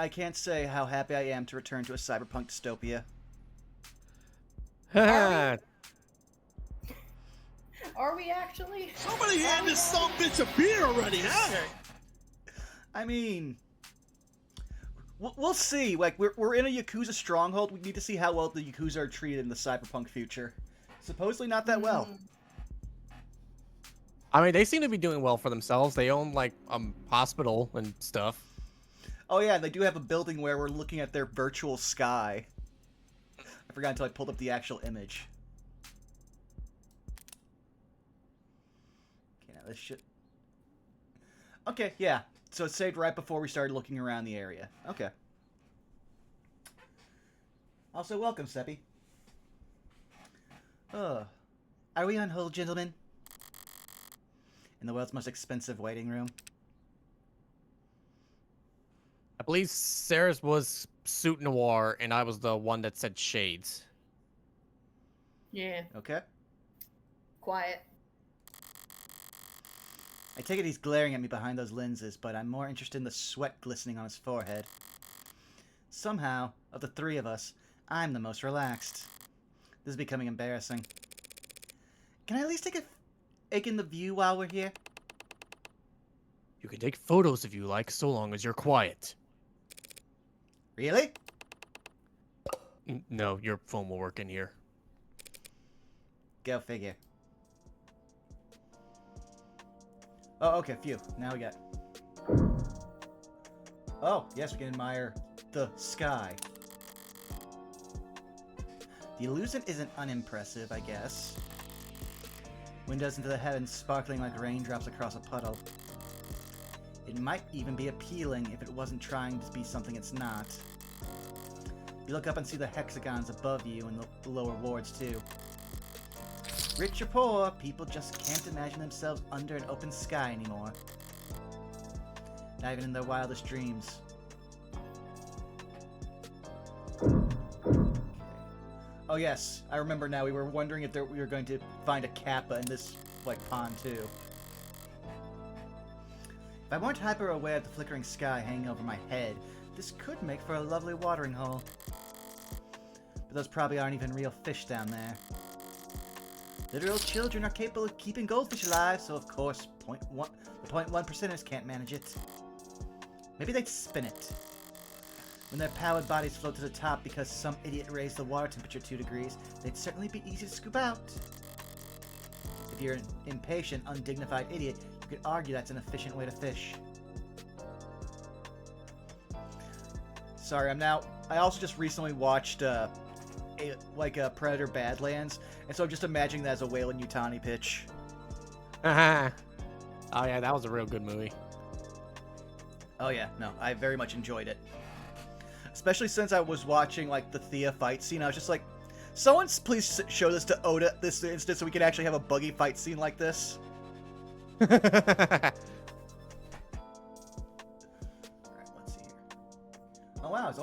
I can't say how happy I am to return to a cyberpunk dystopia. Are we actually? Somebody hand this some bitch a beer already, huh? I mean, we'll see. Like, we're in a Yakuza stronghold. We need to see how well the Yakuza are treated in the cyberpunk future. Supposedly not that well. I mean, they seem to be doing well for themselves. They own, like, hospital and stuff. Oh, yeah, they do have a building where we're looking at their virtual sky. I forgot until I pulled up the actual image. Okay, now this shit... Okay, yeah. So it saved right before we started looking around the area. Okay. Also, welcome, Seppi. Oh. Are we on hold, gentlemen? In the world's most expensive waiting room? I believe Sarah's was Suit Noir, and I was the one that said Shades. Yeah. Okay. Quiet. I take it he's glaring at me behind those lenses, but I'm more interested in the sweat glistening on his forehead. Somehow, of the three of us, I'm the most relaxed. This is becoming embarrassing. Can I at least take in the view while we're here? You can take photos if you like, so long as you're quiet. Really? No, your phone will work in here. Go figure. Oh, okay, phew. Now we got... Oh, yes, we can admire the sky. The illusion isn't unimpressive, I guess. Windows into the heavens sparkling like raindrops across a puddle. It might even be appealing if it wasn't trying to be something it's not. You look up and see the hexagons above you and the lower wards, too. Rich or poor, people just can't imagine themselves under an open sky anymore. Not even in their wildest dreams. Oh yes, I remember now. We were wondering if we were going to find a kappa in this, like, pond too. If I weren't hyper aware of the flickering sky hanging over my head, this could make for a lovely watering hole. But those probably aren't even real fish down there. Literal children are capable of keeping goldfish alive, so of course, the 0.1%ers can't manage it. Maybe they'd spin it. When their powered bodies float to the top because some idiot raised the water temperature 2 degrees, they'd certainly be easy to scoop out. If you're an impatient, undignified idiot, you could argue that's an efficient way to fish. Sorry, I also just recently watched, Predator Badlands, and so I'm just imagining that as a Whalen Yutani pitch. Oh yeah, that was a real good movie. Oh yeah, no, I very much enjoyed it. Especially since I was watching, like, the Thea fight scene, I was just like, someone please show this to Oda this instant so we can actually have a buggy fight scene like this. Alright, let's see here. Oh wow,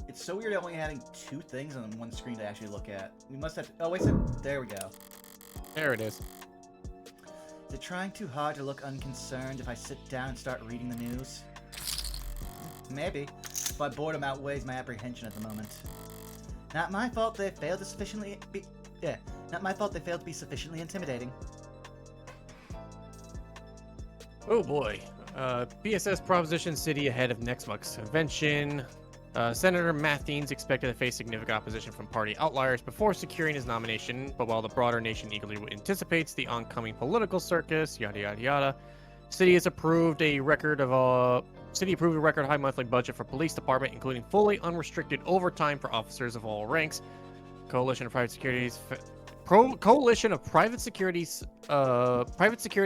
it's so weird only having 2 things on one screen to actually look at. We must have... Oh, wait a second. There we go. There it is. Is it trying too hard to look unconcerned if I sit down and start reading the news? Maybe. My boredom outweighs my apprehension at the moment. Not my fault they failed to sufficiently be... Yeah, not my fault they failed to be sufficiently intimidating. Oh boy. PSS Proposition City ahead of next month's convention. Senator Mattheens expected to face significant opposition from party outliers before securing his nomination, but while the broader nation eagerly anticipates the oncoming political circus, yada yada yada, City approved a record high monthly budget for police department, including fully unrestricted overtime for officers of all ranks. Coalition of private security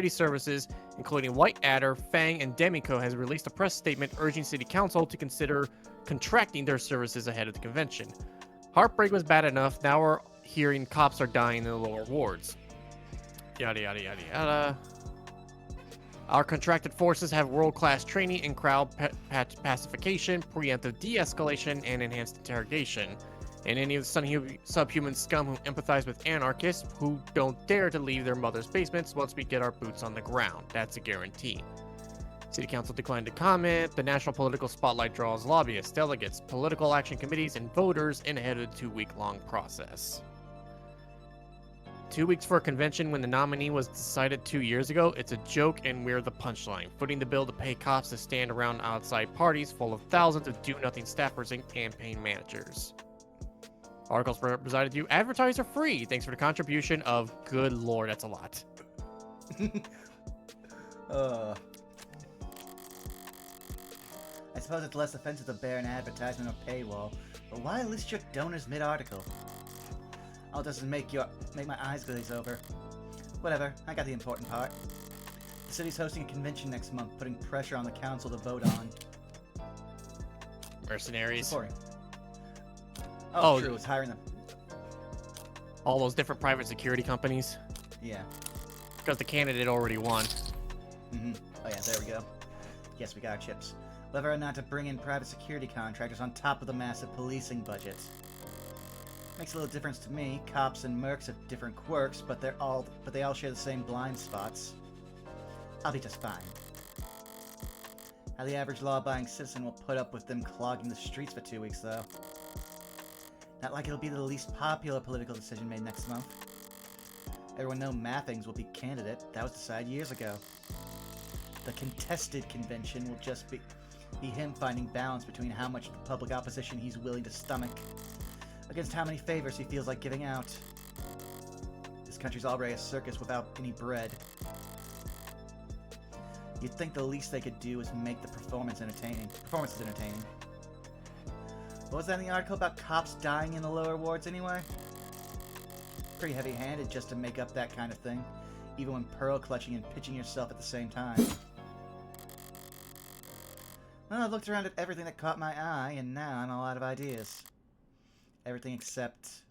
services, including White Adder, Fang, and Demico, has released a press statement urging City Council to consider contracting their services ahead of the convention. Heartbreak was bad enough. Now we're hearing cops are dying in the lower wards. Yada yada yada yada. Our contracted forces have world-class training in crowd pacification, preemptive de-escalation, and enhanced interrogation. And any of the subhuman scum who empathize with anarchists who don't dare to leave their mother's basements once we get our boots on the ground. That's a guarantee. City Council declined to comment. The national political spotlight draws lobbyists, delegates, political action committees, and voters in ahead of the 2-week-long process. 2 weeks for a convention when the nominee was decided 2 years ago? It's a joke, and we're the punchline. Footing the bill to pay cops to stand around outside parties full of thousands of do-nothing staffers and campaign managers. Articles presented to you. Advertiser free. Thanks for the contribution of, good lord, that's a lot. I suppose it's less offensive to bear an advertisement or paywall, but why list your donors mid-article? All it does is make my eyes glaze over. Whatever, I got the important part. The city's hosting a convention next month, putting pressure on the council to vote on. Mercenaries. Supporting. Oh, true, it's hiring them. All those different private security companies. Yeah. Because the candidate already won. Mm-hmm. Oh yeah, there we go. Yes, we got our chips. Whether or not to bring in private security contractors on top of the massive policing budget. Makes a little difference to me. Cops and mercs have different quirks, but they all share the same blind spots. I'll be just fine. How the average law-abiding citizen will put up with them clogging the streets for 2 weeks, though. Not like it'll be the least popular political decision made next month. Everyone knows Mathings will be candidate. That was decided years ago. The contested convention will just be him finding balance between how much public opposition he's willing to stomach against how many favors he feels like giving out. This country's already a circus without any bread. You'd think the least they could do is make the performances entertaining. What was that in the article about cops dying in the lower wards anyway? Pretty heavy-handed just to make up that kind of thing, even when pearl clutching and pitching yourself at the same time. Well, I've looked around at everything that caught my eye, and now I'm all out of ideas. Everything except...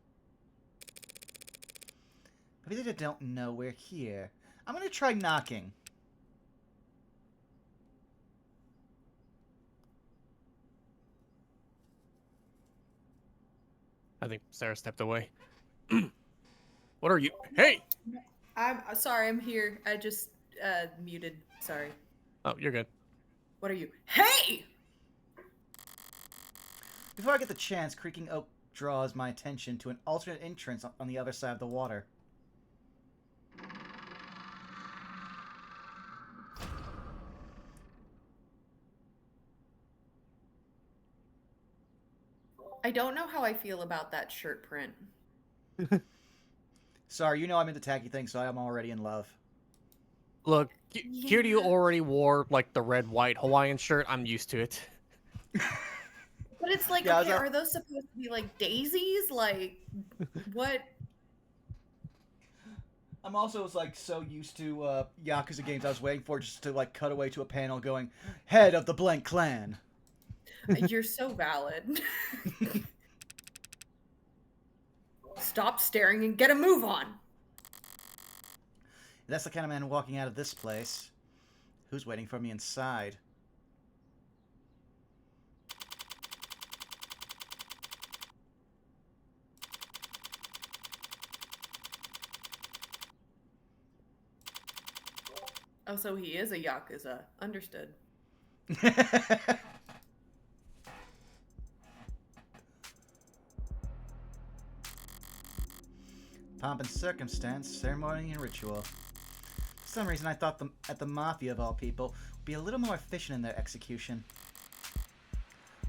Maybe they don't know we're here. I'm gonna try knocking. I think Sarah stepped away. What are you? Hey! I'm sorry, I'm here. I just muted. Sorry. Oh, you're good. What are you? Hey! Before I get the chance, Creaking Oak draws my attention to an alternate entrance on the other side of the water. I don't know how I feel about that shirt print. Sorry, you know I'm into tacky things, so I'm already in love. Look, Kiryu already wore, like, the red-white Hawaiian shirt. I'm used to it. But it's like, Yeah, okay, are those supposed to be, like, daisies? Like, what? I'm also, like, so used to Yakuza games I was waiting for just to, like, cut away to a panel going, Head of the blank clan. You're so valid. Stop staring and get a move on. That's the kind of man walking out of this place. Who's waiting for me inside? Oh, so he is a Yakuza. Understood. Pomp and circumstance, ceremony and ritual. For some reason I thought the Mafia, of all people, would be a little more efficient in their execution.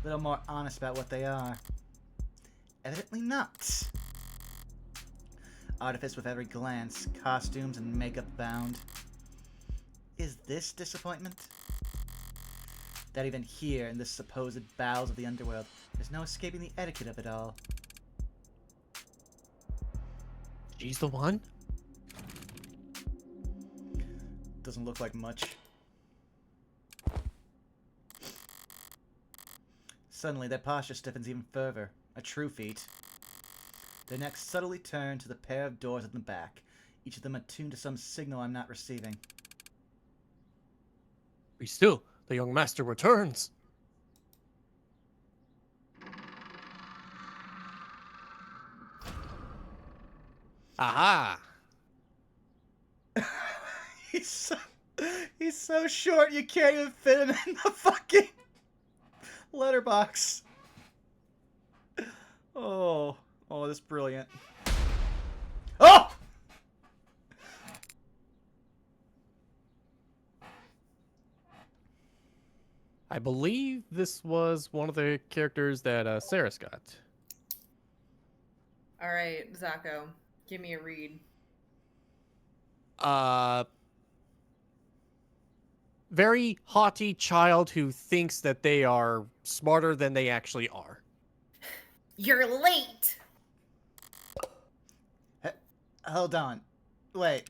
A little more honest about what they are. Evidently not. Artifice with every glance, costumes and makeup bound. Is this disappointment? That even here, in this supposed bowels of the underworld, there's no escaping the etiquette of it all. She's the one? Doesn't look like much. Suddenly, their posture stiffens even further. A true feat. Their necks subtly turn to the pair of doors at the back, each of them attuned to some signal I'm not receiving. Be still, the young master returns. Aha! He's so... He's so short you can't even fit him in the fucking letterbox. Oh, this is brilliant. Oh! I believe this was one of the characters that Sarah's got. All right, Zako, give me a read. Very haughty child who thinks that they are smarter than they actually are. You're late. Hold on. Wait.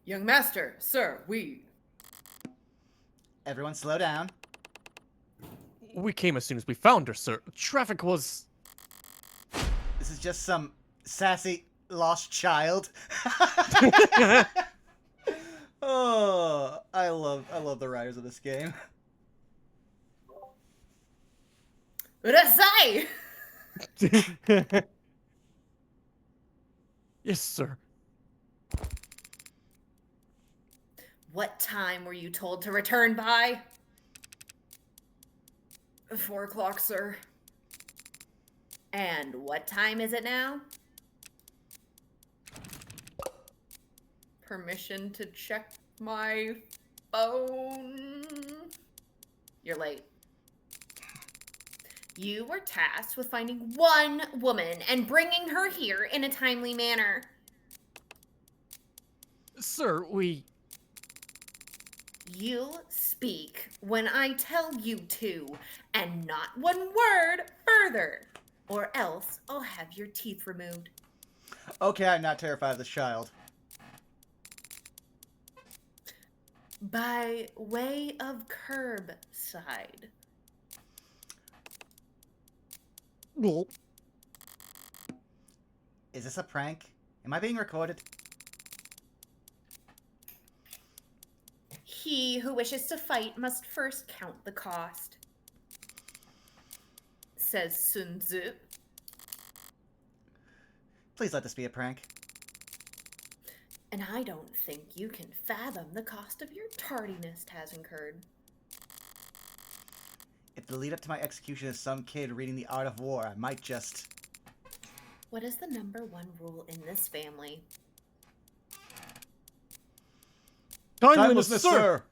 Young master, sir, we. Everyone slow down. We came as soon as we found her, sir. Traffic was... This is just some sassy lost child. Oh, I love the writers of this game. Rasai! Yes, sir. What time were you told to return by? 4 o'clock, sir. And what time is it now? Permission to check my phone. You're late. You were tasked with finding one woman and bringing her here in a timely manner. Sir, we... You speak when I tell you to, and not one word further, or else I'll have your teeth removed. Okay, I'm not terrified of this child. By way of curbside. Well, Is this a prank? Am I being recorded? He who wishes to fight must first count the cost, says Sun Tzu. Please let this be a prank. And I don't think you can fathom the cost of your tardiness has incurred. If the lead up to my execution is some kid reading The Art of War, I might just... What is the #1 rule in this family? timeliness, sir!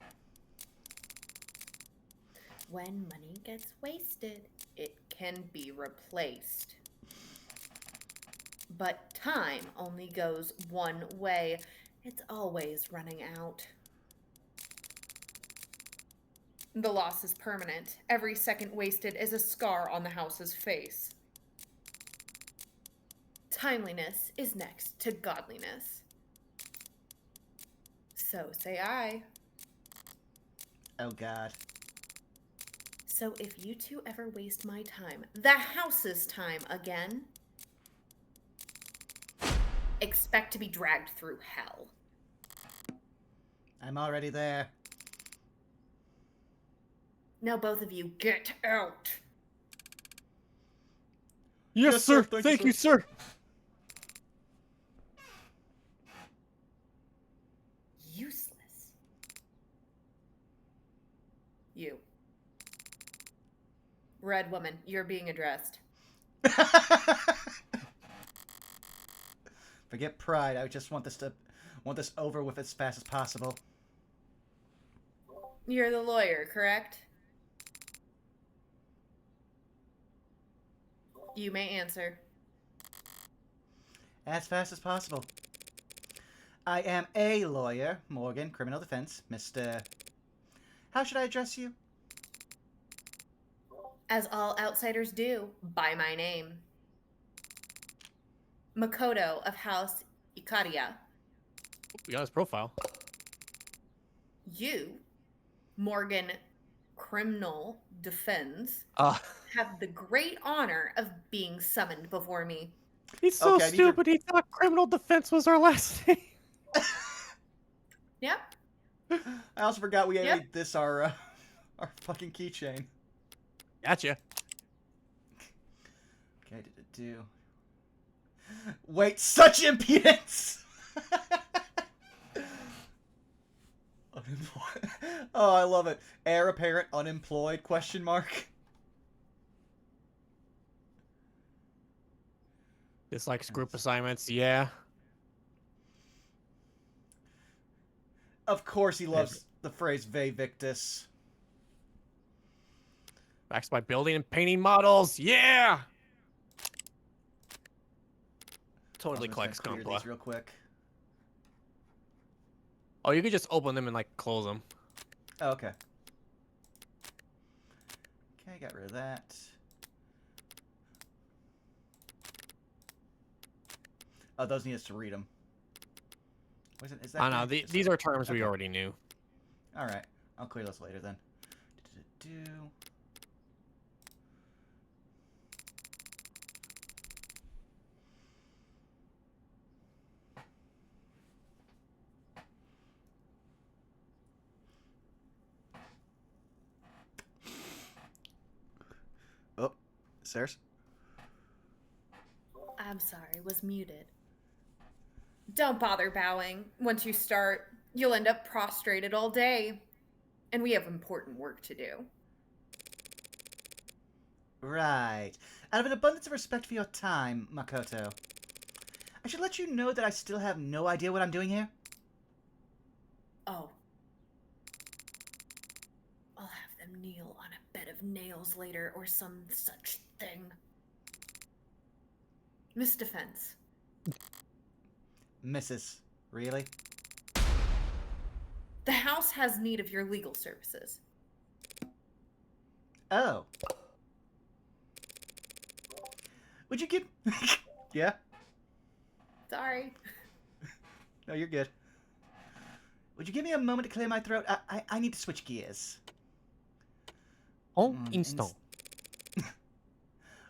When money gets wasted, it can be replaced. But time only goes one way. It's always running out. The loss is permanent. Every second wasted is a scar on the house's face. Timeliness is next to godliness. So say I. Oh god. So if you two ever waste my time, the house's time again, expect to be dragged through hell. I'm already there. Now both of you get out. Yes, sir. Thank you, sir. Useless. You. Red woman, you're being addressed. Forget pride. I just want this over with as fast as possible. You're the lawyer, correct? You may answer. As fast as possible. I am a lawyer, Morgan, criminal defense, Mr. How should I address you? As all outsiders do, by my name. Makoto of House Ikaria. We got his profile. You, Morgan, criminal defense, have the great honor of being summoned before me. He's so Okay, stupid. He thought criminal defense was our last name. Yep. I also forgot we Yep. made this our fucking keychain. Gotcha. Okay, did it do? Wait, such impudence! Oh, I love it. Heir apparent unemployed question mark. Dislikes group assignments, yeah. Of course he loves the phrase Ve Victus. Backs by building and painting models, yeah! Totally I'm just collects gonna clear Gunpla. these real quick. Oh, you could just open them and, like, close them. Oh, okay. Okay, got rid of that. Oh, those need us to read them. Is that I know, these are terms we already knew. Alright, I'll clear those later then. Oh, Sarah's? I'm sorry, was muted. Don't bother bowing. Once you start, you'll end up prostrated all day. And we have important work to do. Right. Out of an abundance of respect for your time, Makoto, I should let you know that I still have no idea what I'm doing here. Oh. I'll have them kneel on a bed of nails later or some such thing. Miss Defense. Mrs. Really? The house has need of your legal services. Oh. Would you give... Yeah? Sorry. No, you're good. Would you give me a moment to clear my throat? I need to switch gears. Instant.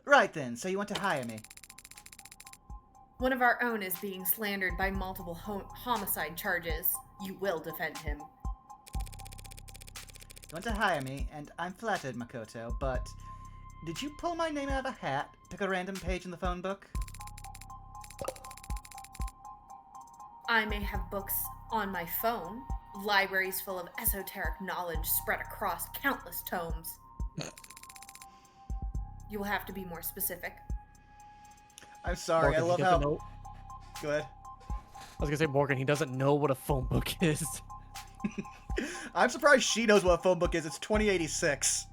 Right then, so you want to hire me? One of our own is being slandered by multiple homicide charges. You will defend him. You want to hire me, and I'm flattered, Makoto, but... Did you pull my name out of a hat? Pick a random page in the phone book? I may have books on my phone, libraries full of esoteric knowledge spread across countless tomes. You will have to be more specific. I'm sorry, Morgan, I love he how... doesn't know- Go ahead. I was gonna say, Morgan, he doesn't know what a phone book is. I'm surprised she knows what a phone book is. It's 2086.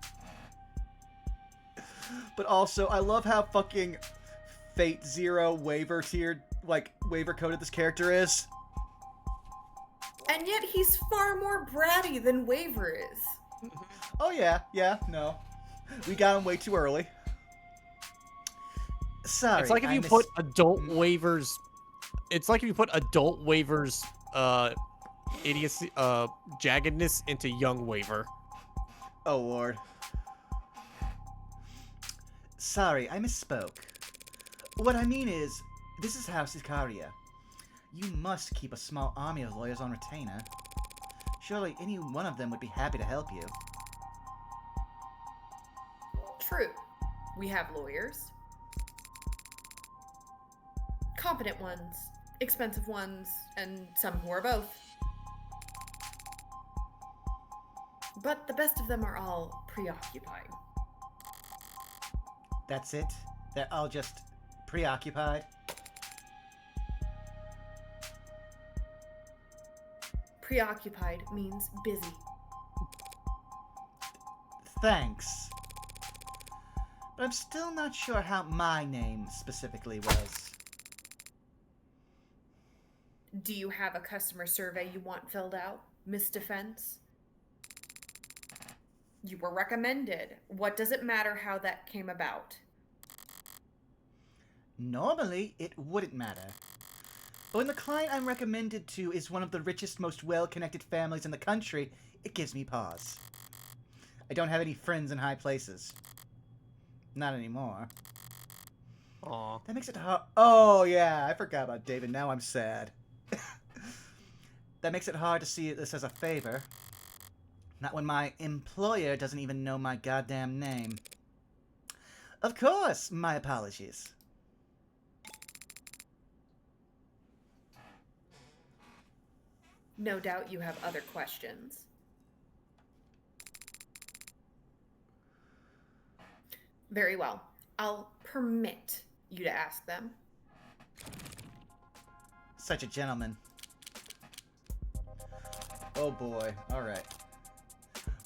But also, I love how fucking Fate Zero waiver tiered, like, waiver coded this character is. And yet he's far more bratty than Waver is. Oh yeah, no. We got him way too early. Sorry. It's like if you put adult waivers. It's like if you put adult waivers, idiocy, jaggedness into young waiver. Oh lord. Sorry, I misspoke. What I mean is, this is House Ikaria. You must keep a small army of lawyers on retainer. Surely any one of them would be happy to help you. True. We have lawyers. Competent ones, expensive ones, and some who are both. But the best of them are all preoccupied. That's it? They're all just preoccupied? Preoccupied means busy. Thanks. But I'm still not sure how my name specifically was. Do you have a customer survey you want filled out, Miss Defense? You were recommended. What does it matter how that came about? Normally, it wouldn't matter. But when the client I'm recommended to is one of the richest, most well-connected families in the country, it gives me pause. I don't have any friends in high places. Not anymore. Aw. That makes it hard. Oh, yeah, I forgot about David. Now I'm sad. That makes it hard to see this as a favor. Not when my employer doesn't even know my goddamn name. Of course, my apologies. No doubt you have other questions. Very well. I'll permit you to ask them. Such a gentleman. Oh boy. Alright.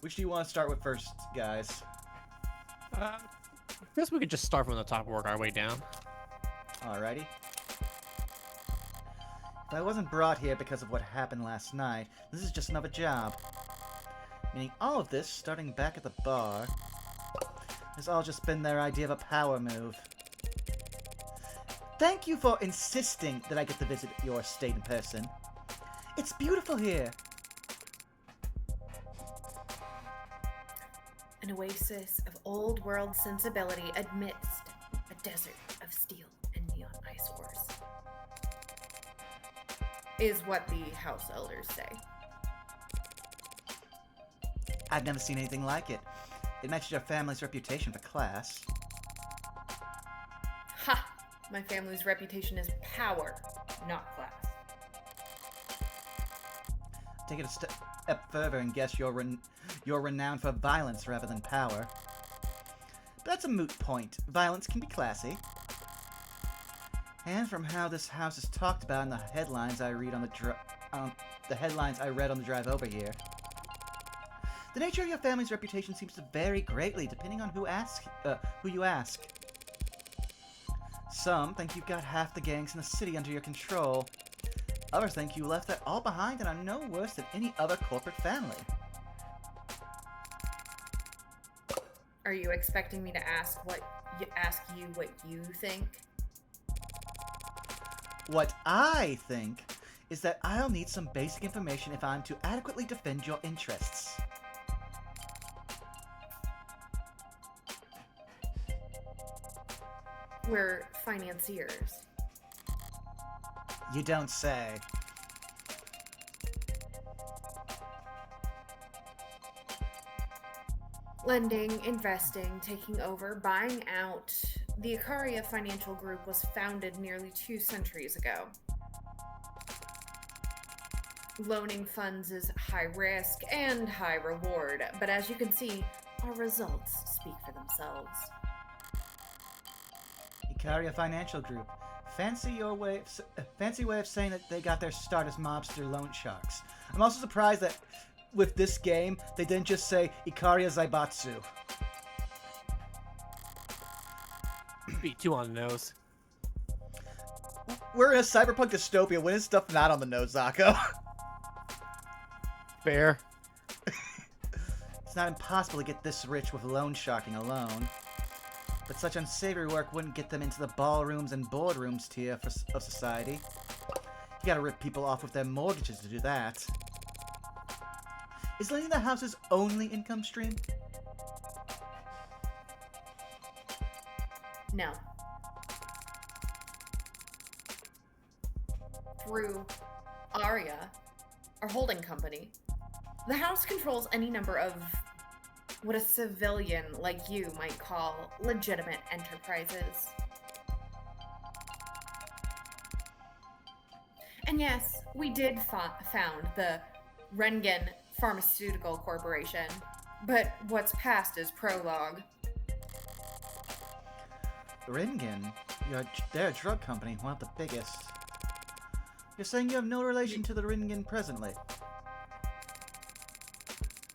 Which do you want to start with first, guys? I guess we could just start from the top and work our way down. Alrighty. If I wasn't brought here because of what happened last night, this is just another job. Meaning all of this, starting back at the bar, has all just been their idea of a power move. Thank you for insisting that I get to visit your estate in person. It's beautiful here. An oasis of old world sensibility amidst a desert of steel and neon ice ores. Is what the house elders say. I've never seen anything like it. It matches your family's reputation for class. Ha! My family's reputation is power, not class. Take it a step further and guess you're renowned for violence rather than power. But that's a moot point. Violence can be classy. And from how this house is talked about in the headlines I read on the headlines I read on the drive over here, the nature of your family's reputation seems to vary greatly depending on who you ask. Some think you've got half the gangs in the city under your control. Others think you left that all behind and are no worse than any other corporate family. Are you expecting me to ask you what you think? What I think is that I'll need some basic information if I'm to adequately defend your interests. We're financiers. You don't say. Lending, investing, taking over, buying out. The Ikaria Financial Group was founded nearly 2 centuries ago. Loaning funds is high risk and high reward, but as you can see, our results speak for themselves. Ikaria Financial Group. Fancy way of saying that they got their start as mobster loan sharks. I'm also surprised that with this game, they didn't just say Ikaria Zaibatsu. Be too on the nose. We're in a cyberpunk dystopia. When is stuff not on the nose, Zako? Fair. It's not impossible to get this rich with loan sharking alone. But such unsavory work wouldn't get them into the ballrooms and boardrooms tier of society. You gotta rip people off with their mortgages to do that. Is lending the house's only income stream? No. Through Aria, our holding company, the house controls any number of what a civilian like you might call legitimate enterprises. And yes, we did found the Rengen Pharmaceutical Corporation, but what's past is prologue. Ringen? They're a drug company, one of the biggest. You're saying you have no relation to the Ringen presently?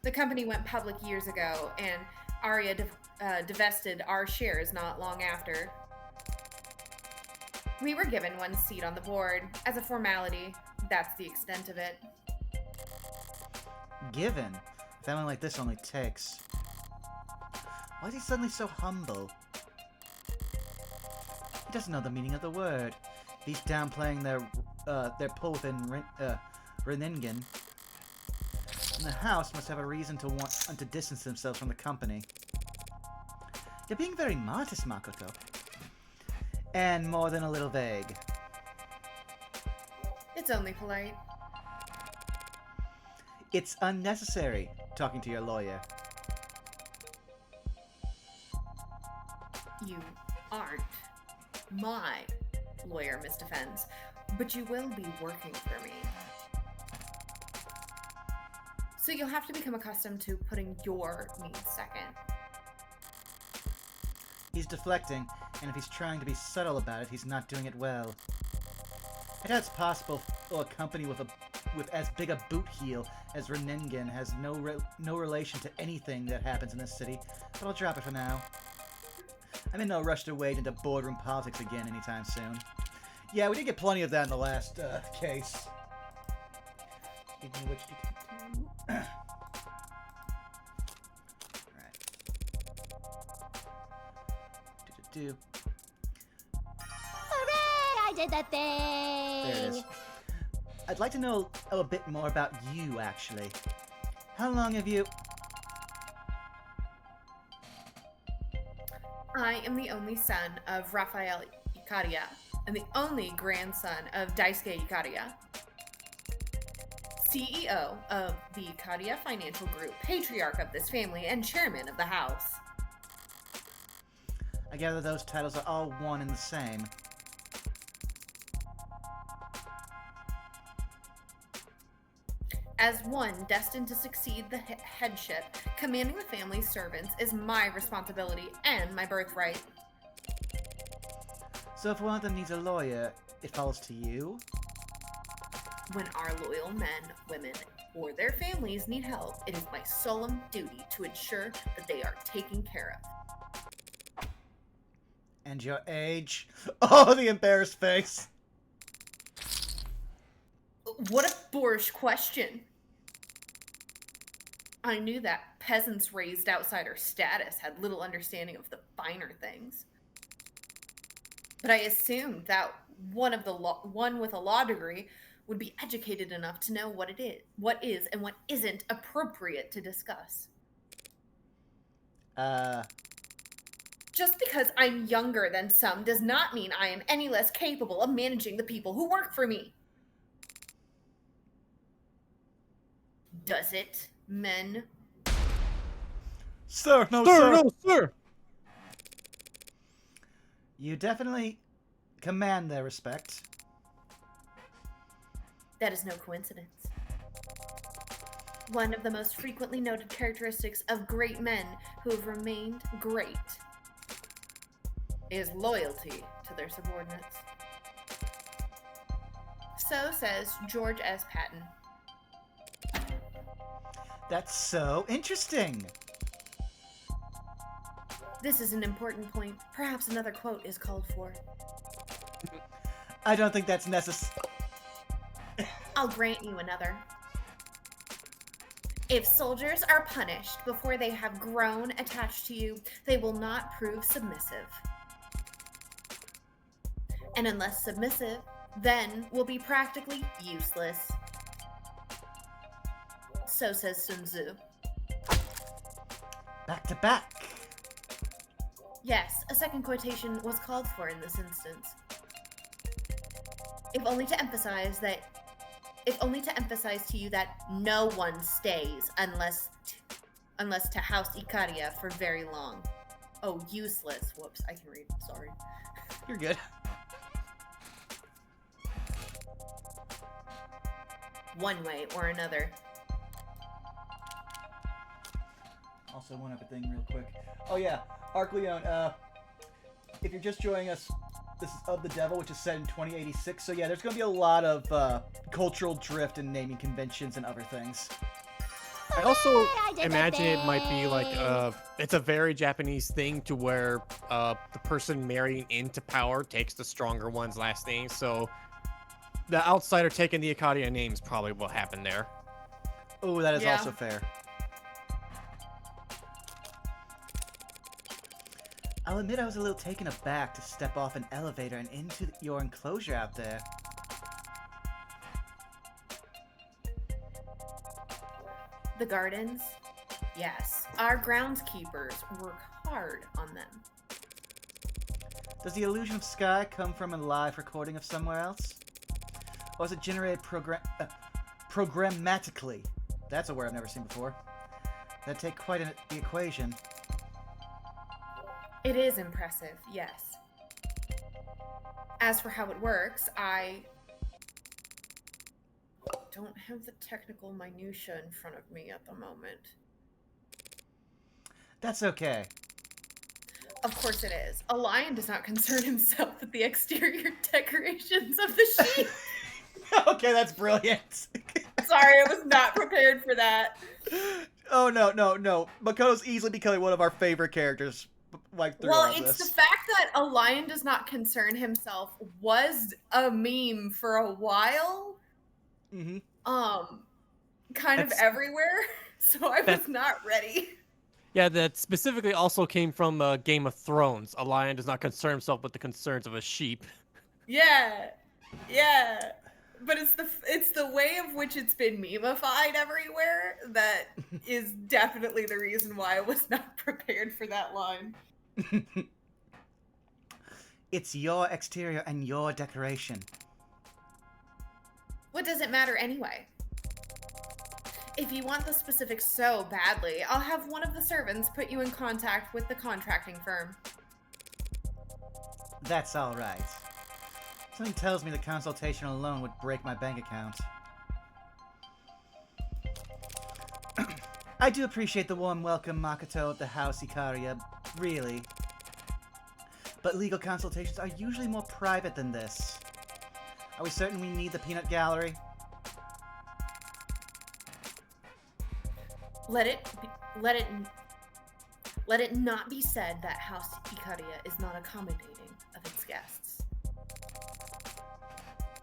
The company went public years ago, and Aria divested our shares not long after. We were given one seat on the board. As a formality, that's the extent of it. Given? A family like this only takes. Why is he suddenly so humble? He doesn't know the meaning of the word. He's downplaying their pull within Renningen. And the house must have a reason to want to distance themselves from the company. You're being very modest, Makoto. And more than a little vague. It's only polite. It's unnecessary, talking to your lawyer. You aren't my lawyer, Miss Defense, but you will be working for me. So you'll have to become accustomed to putting your needs second. He's deflecting, and if he's trying to be subtle about it, he's not doing it well. I doubt it's possible for a company with as big a boot heel as Renningen has no relation to anything that happens in this city, but I'll drop it for now. I'm in no rush to wade into boardroom politics again anytime soon. Yeah, we did get plenty of that in the last case. Speaking of which, Alright. Do. Hooray! I did the thing! There it is. I'd like to know a bit more about you, actually. How long have you... I am the only son of Rafael Ikaria and the only grandson of Daisuke Ikaria, CEO of the Ikaria Financial Group, patriarch of this family, and chairman of the house. I gather those titles are all one and the same. As one destined to succeed the headship, commanding the family's servants is my responsibility and my birthright. So if one of them needs a lawyer, it falls to you? When our loyal men, women, or their families need help, it is my solemn duty to ensure that they are taken care of. And your age? Oh, the embarrassed face! What a boorish question. I knew that peasants raised outside our status had little understanding of the finer things. But I assumed that one with a law degree would be educated enough to know what is and what isn't appropriate to discuss. Just because I'm younger than some does not mean I am any less capable of managing the people who work for me. Does it, men? Sir, no, Sir, sir! no, sir! You definitely command their respect. That is no coincidence. One of the most frequently noted characteristics of great men who have remained great is loyalty to their subordinates. So says George S. Patton. That's so interesting! This is an important point. Perhaps another quote is called for. I don't think that's necessary. I'll grant you another. If soldiers are punished before they have grown attached to you, they will not prove submissive. And unless submissive, then will be practically useless. So says Sun Tzu. Back to back. Yes, a second quotation was called for in this instance. If only to emphasize to you that no one stays unless to house Ikaria for very long. Oh, useless. Whoops, I can read. Sorry. You're good. One way or another. Also, one other thing real quick. Oh yeah, Arc Leon, if you're just joining us, this is Of the Devil, which is set in 2086, so yeah, there's gonna be a lot of cultural drift and naming conventions and other things. I also I did the imagine it might be like thing. it's a very Japanese thing to where the person marrying into power takes the stronger one's last name, so the outsider taking the Ikaria names probably will happen there. Oh, that is Yeah. also fair. I'll admit I was a little taken aback to step off an elevator and into your enclosure out there. The gardens? Yes. Our groundskeepers work hard on them. Does the illusion of sky come from a live recording of somewhere else? Or is it generated programmatically? That's a word I've never seen before. That'd take quite the equation. It is impressive, yes. As for how it works, I don't have the technical minutia in front of me at the moment. That's okay. Of course it is. A lion does not concern himself with the exterior decorations of the sheep. Okay, that's brilliant. Sorry, I was not prepared for that. Oh, no. Makoto's easily becoming one of our favorite characters, like, through all Well, it's this. the fact that a lion does not concern himself was a meme for a while. Mm-hmm. Kind of That's- everywhere. So I was not ready. Yeah, that specifically also came from Game of Thrones. A lion does not concern himself with the concerns of a sheep. Yeah. But it's the way of which it's been memeified everywhere that is definitely the reason why I was not prepared for that line. It's your exterior and your decoration. What does it matter anyway? If you want the specifics so badly, I'll have one of the servants put you in contact with the contracting firm. That's all right. Something tells me the consultation alone would break my bank account. I do appreciate the warm welcome, Makoto, at the house, Ikaria. Really. But legal consultations are usually more private than this. Are we certain we need the peanut gallery? Let it not be said that House Ikaria is not accommodating of its guests.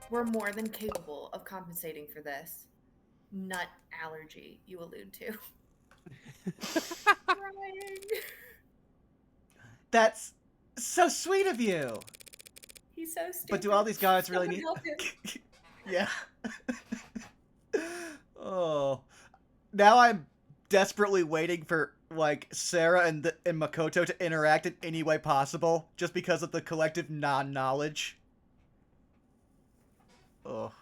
We're more than capable of compensating for this nut allergy you allude to. Crying. That's so sweet of you! He's so stupid. But do all these guards really Someone need... help him. Yeah. Oh. Now I'm desperately waiting for, like, Sarah and Makoto to interact in any way possible, just because of the collective non-knowledge. Oh.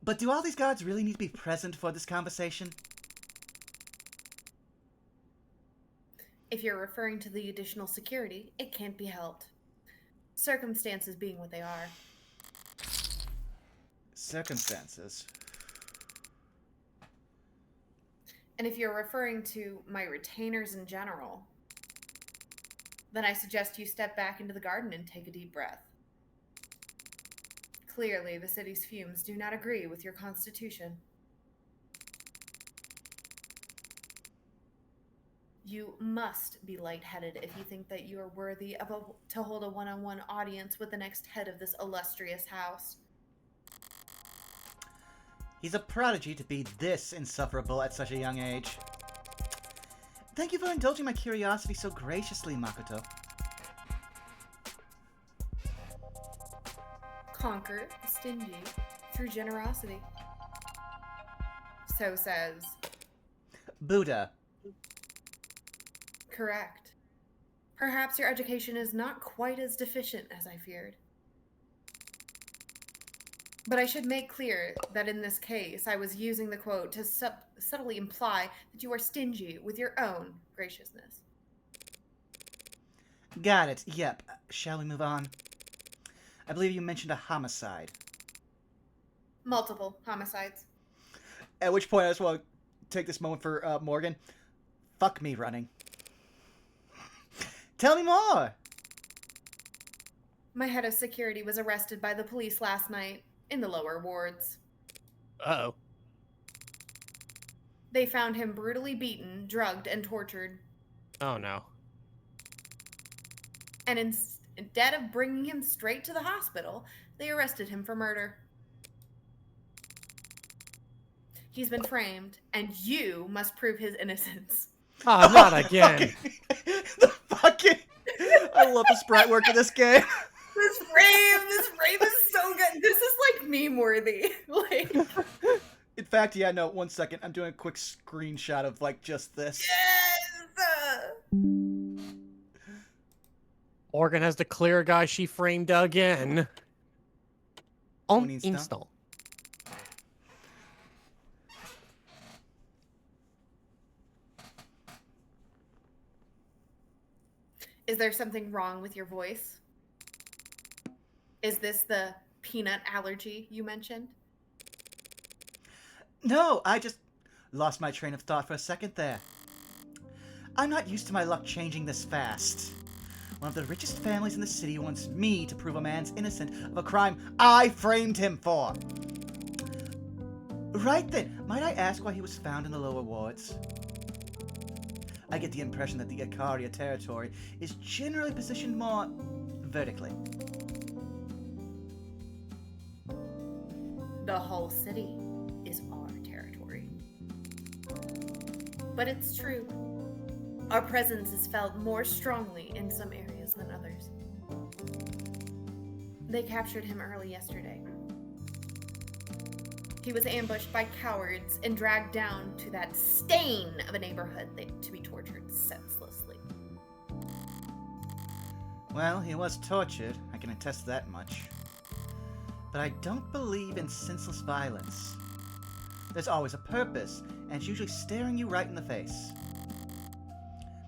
But do all these guards really need to be present for this conversation? If you're referring to the additional security, it can't be helped. Circumstances being what they are. Circumstances. And if you're referring to my retainers in general, then I suggest you step back into the garden and take a deep breath. Clearly, the city's fumes do not agree with your constitution. You must be lightheaded if you think that you are worthy of to hold a one-on-one audience with the next head of this illustrious house. He's a prodigy to be this insufferable at such a young age. Thank you for indulging my curiosity so graciously, Makoto. Conquer the stingy through generosity. So says. Buddha. Correct. Perhaps your education is not quite as deficient as I feared. But I should make clear that in this case, I was using the quote to subtly imply that you are stingy with your own graciousness. Got it. Yep. Shall we move on? I believe you mentioned a homicide. Multiple homicides. At which point I just want to take this moment for Morgan. Fuck me running. Tell me more! My head of security was arrested by the police last night in the lower wards. Uh-oh. They found him brutally beaten, drugged, and tortured. Oh, no. And instead of bringing him straight to the hospital, they arrested him for murder. He's been framed, and you must prove his innocence. Oh, not again. The fucking... I love the sprite work in this game. This frame is so good. This is like meme-worthy. Like, In fact, yeah, no, 1 second. I'm doing a quick screenshot of, like, just this. yes! Morgan has the clear guy she framed again. On Uninstall. install. Is there something wrong with your voice? Is this the peanut allergy you mentioned? No, I just lost my train of thought for a second there. I'm not used to my luck changing this fast. One of the richest families in the city wants me to prove a man's innocent of a crime I framed him for. Right then, might I ask why he was found in the lower wards? I get the impression that the Ikaria territory is generally positioned more vertically. The whole city is our territory. But it's true. Our presence is felt more strongly in some areas than others. They captured him early yesterday. He was ambushed by cowards and dragged down to that stain of a neighborhood to be tortured senselessly. Well, he was tortured, I can attest to that much. But I don't believe in senseless violence. There's always a purpose, and it's usually staring you right in the face.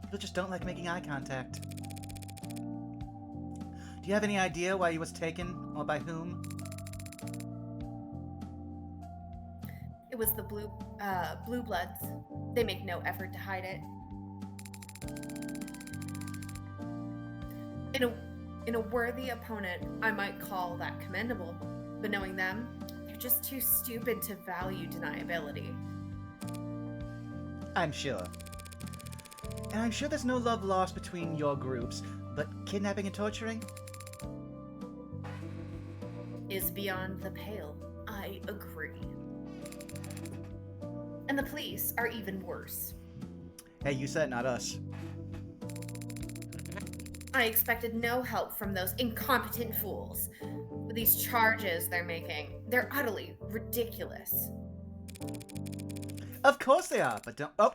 People just don't like making eye contact. Do you have any idea why he was taken, or by whom? It was the blue bloods. They make no effort to hide it. In a worthy opponent, I might call that commendable, but knowing them, they're just too stupid to value deniability. I'm sure. And I'm sure there's no love lost between your groups, but kidnapping and torturing? Is beyond the pale. I agree. And the police are even worse. Hey, you said not us. I expected no help from those incompetent fools. With these charges they're making, they're utterly ridiculous. Of course they are, but don't... Oh!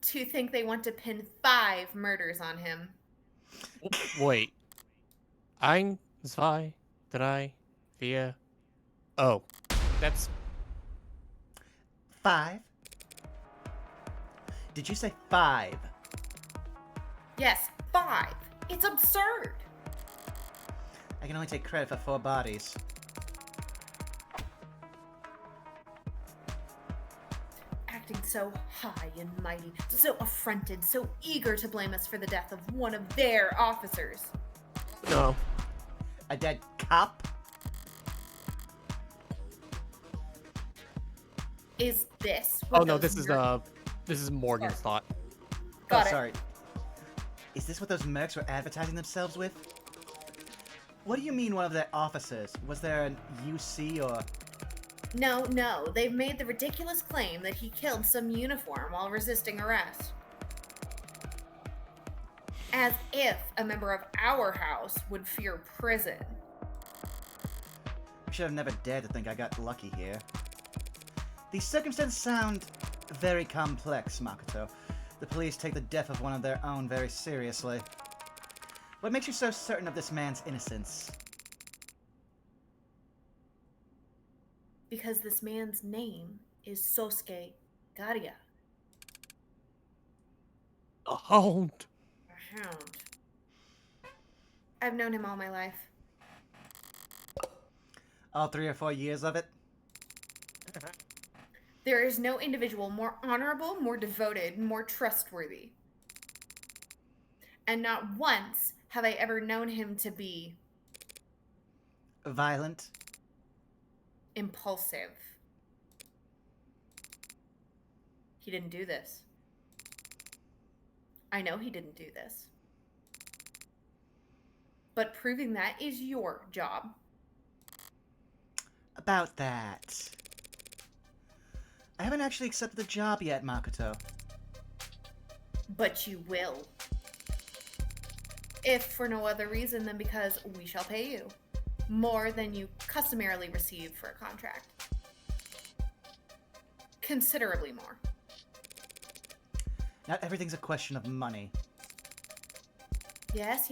To think they want to pin 5 murders on him. Wait. 1, 2, 3, 4. Oh, that's 5? Did you say 5? Yes, 5. It's absurd. I can only take credit for 4 bodies. Acting so high and mighty, so affronted, so eager to blame us for the death of one of their officers. no. A dead cop? Is this Oh what no, those this is Morgan's thought. Got oh, it. sorry. Is this what those mercs were advertising themselves with? What do you mean one of their officers? Was there an UC or... No, they've made the ridiculous claim that he killed some uniform while resisting arrest. As if a member of our house would fear prison. I should have never dared to think I got lucky here. These circumstances sound very complex, Makoto. The police take the death of one of their own very seriously. What makes you so certain of this man's innocence? Because this man's name is Sosuke Garia. A hound. A hound. I've known him all my life. All 3 or 4 years of it? There is no individual more honorable, more devoted, more trustworthy. And not once have I ever known him to be Violent? impulsive. He didn't do this. I know he didn't do this. But proving that is your job. About that. I haven't actually accepted the job yet, Makoto. But you will. If for no other reason than because we shall pay you more than you customarily receive for a contract. Considerably more. Not everything's a question of money. Yes.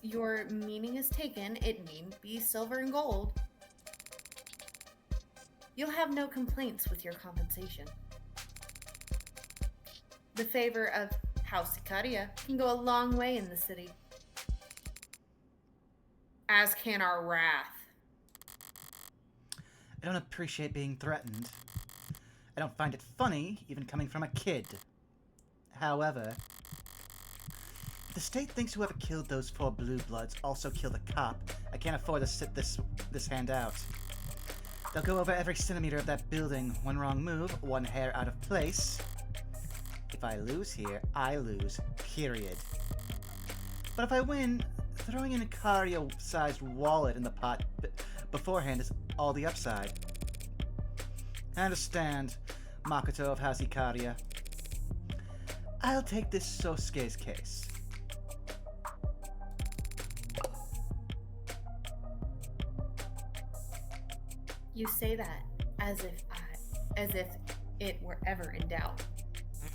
Your meaning is taken. It needn't be silver and gold. You'll have no complaints with your compensation. The favor of House Ikaria can go a long way in the city. As can our wrath. I don't appreciate being threatened. I don't find it funny, even coming from a kid. However, if the state thinks whoever killed those 4 blue bloods also killed a cop, I can't afford to sit this hand out. They'll go over every centimeter of that building. One wrong move, one hair out of place. If I lose here, I lose. Period. But if I win, throwing in a Karia-sized wallet in the pot beforehand is all the upside. I understand, Makoto of House Ikaria. I'll take this Sosuke's case. You say that as if it were ever in doubt.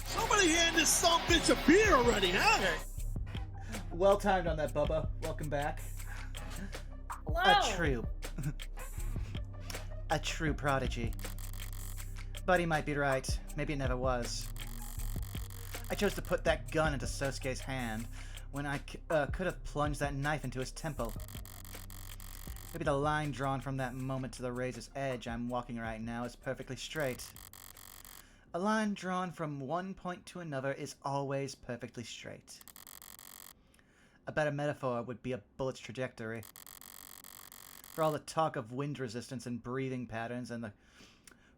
Somebody hand this son bitch a beer already, huh? Well timed on that, Bubba. Welcome back. Hello. A true prodigy. Buddy might be right. Maybe it never was. I chose to put that gun into Sosuke's hand when I could have plunged that knife into his temple. Maybe the line drawn from that moment to the razor's edge I'm walking right now is perfectly straight. A line drawn from one point to another is always perfectly straight. A better metaphor would be a bullet's trajectory. For all the talk of wind resistance and breathing patterns and the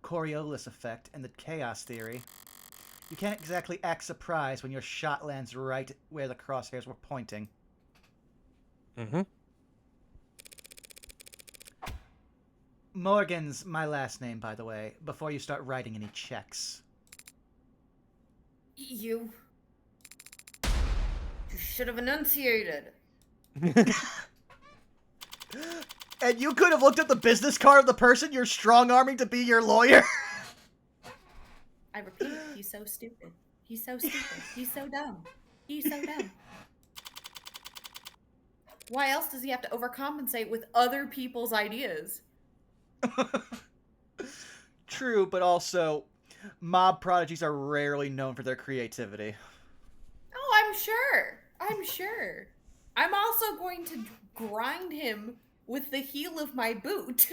Coriolis effect and the chaos theory, you can't exactly act surprised when your shot lands right where the crosshairs were pointing. Mm-hmm. Morgan's my last name, by the way, before you start writing any checks. You should have enunciated. And you could have looked at the business card of the person you're strong-arming to be your lawyer? I repeat, he's so stupid. He's so stupid. He's so dumb. He's so dumb. Why else does he have to overcompensate with other people's ideas? True, but also, mob prodigies are rarely known for their creativity. Oh, I'm sure. I'm sure. I'm also going to grind him with the heel of my boot.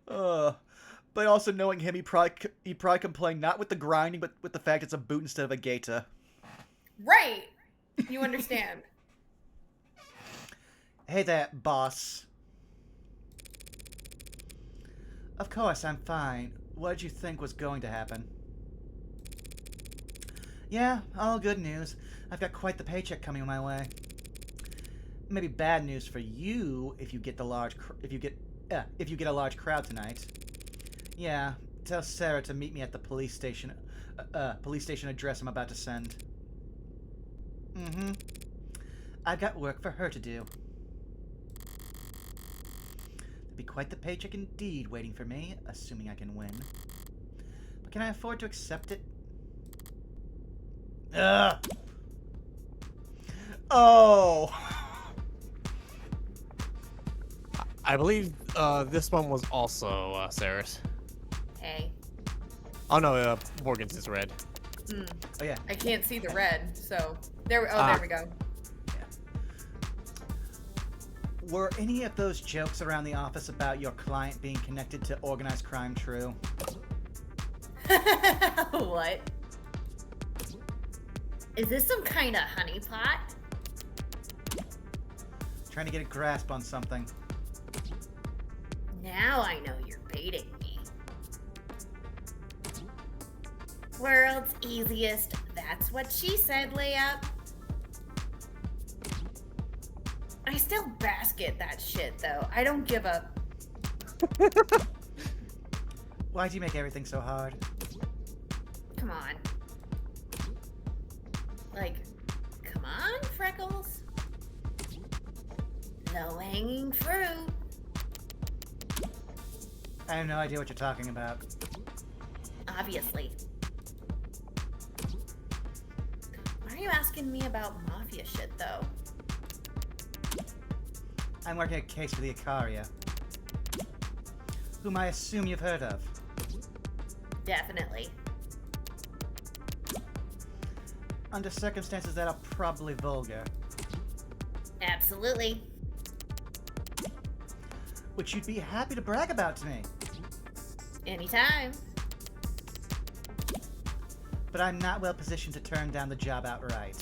But also knowing him, he probably complained not with the grinding, but with the fact it's a boot instead of a gaita. Right. You understand. Hey there, boss. Of course, I'm fine. What did you think was going to happen? Yeah, all good news. I've got quite the paycheck coming my way. Maybe bad news for you if you get a large crowd tonight. Yeah, tell Sarah to meet me at the police station address I'm about to send. Mm-hmm. I've got work for her to do. There'll be quite the paycheck indeed waiting for me, assuming I can win. But can I afford to accept it? Ugh! Oh! I believe this one was also Sarah's. Hey. Oh no, Morgan's is red. Oh yeah. I can't see the red, so there we go. Were any of those jokes around the office about your client being connected to organized crime true? What? Is this some kind of honeypot? Trying to get a grasp on something. Now I know you're baiting me. World's easiest. That's what she said, layup. I still basket that shit, though. I don't give up. Why do you make everything so hard? Come on. Like, come on, Freckles. Low-hanging fruit. I have no idea what you're talking about. Obviously. Why are you asking me about mafia shit, though? I'm working a case for the Ikaria, whom I assume you've heard of. Definitely. Under circumstances that are probably vulgar. Absolutely. which you'd be happy to brag about to me. Anytime. But I'm not well positioned to turn down the job outright.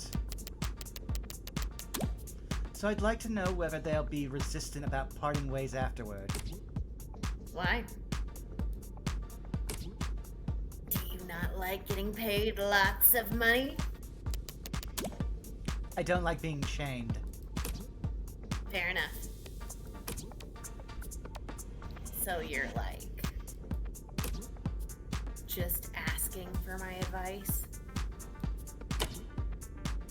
So I'd like to know whether they'll be resistant about parting ways afterward. Why? Do you not like getting paid lots of money? I don't like being chained. Fair enough. So you're like, just asking for my advice?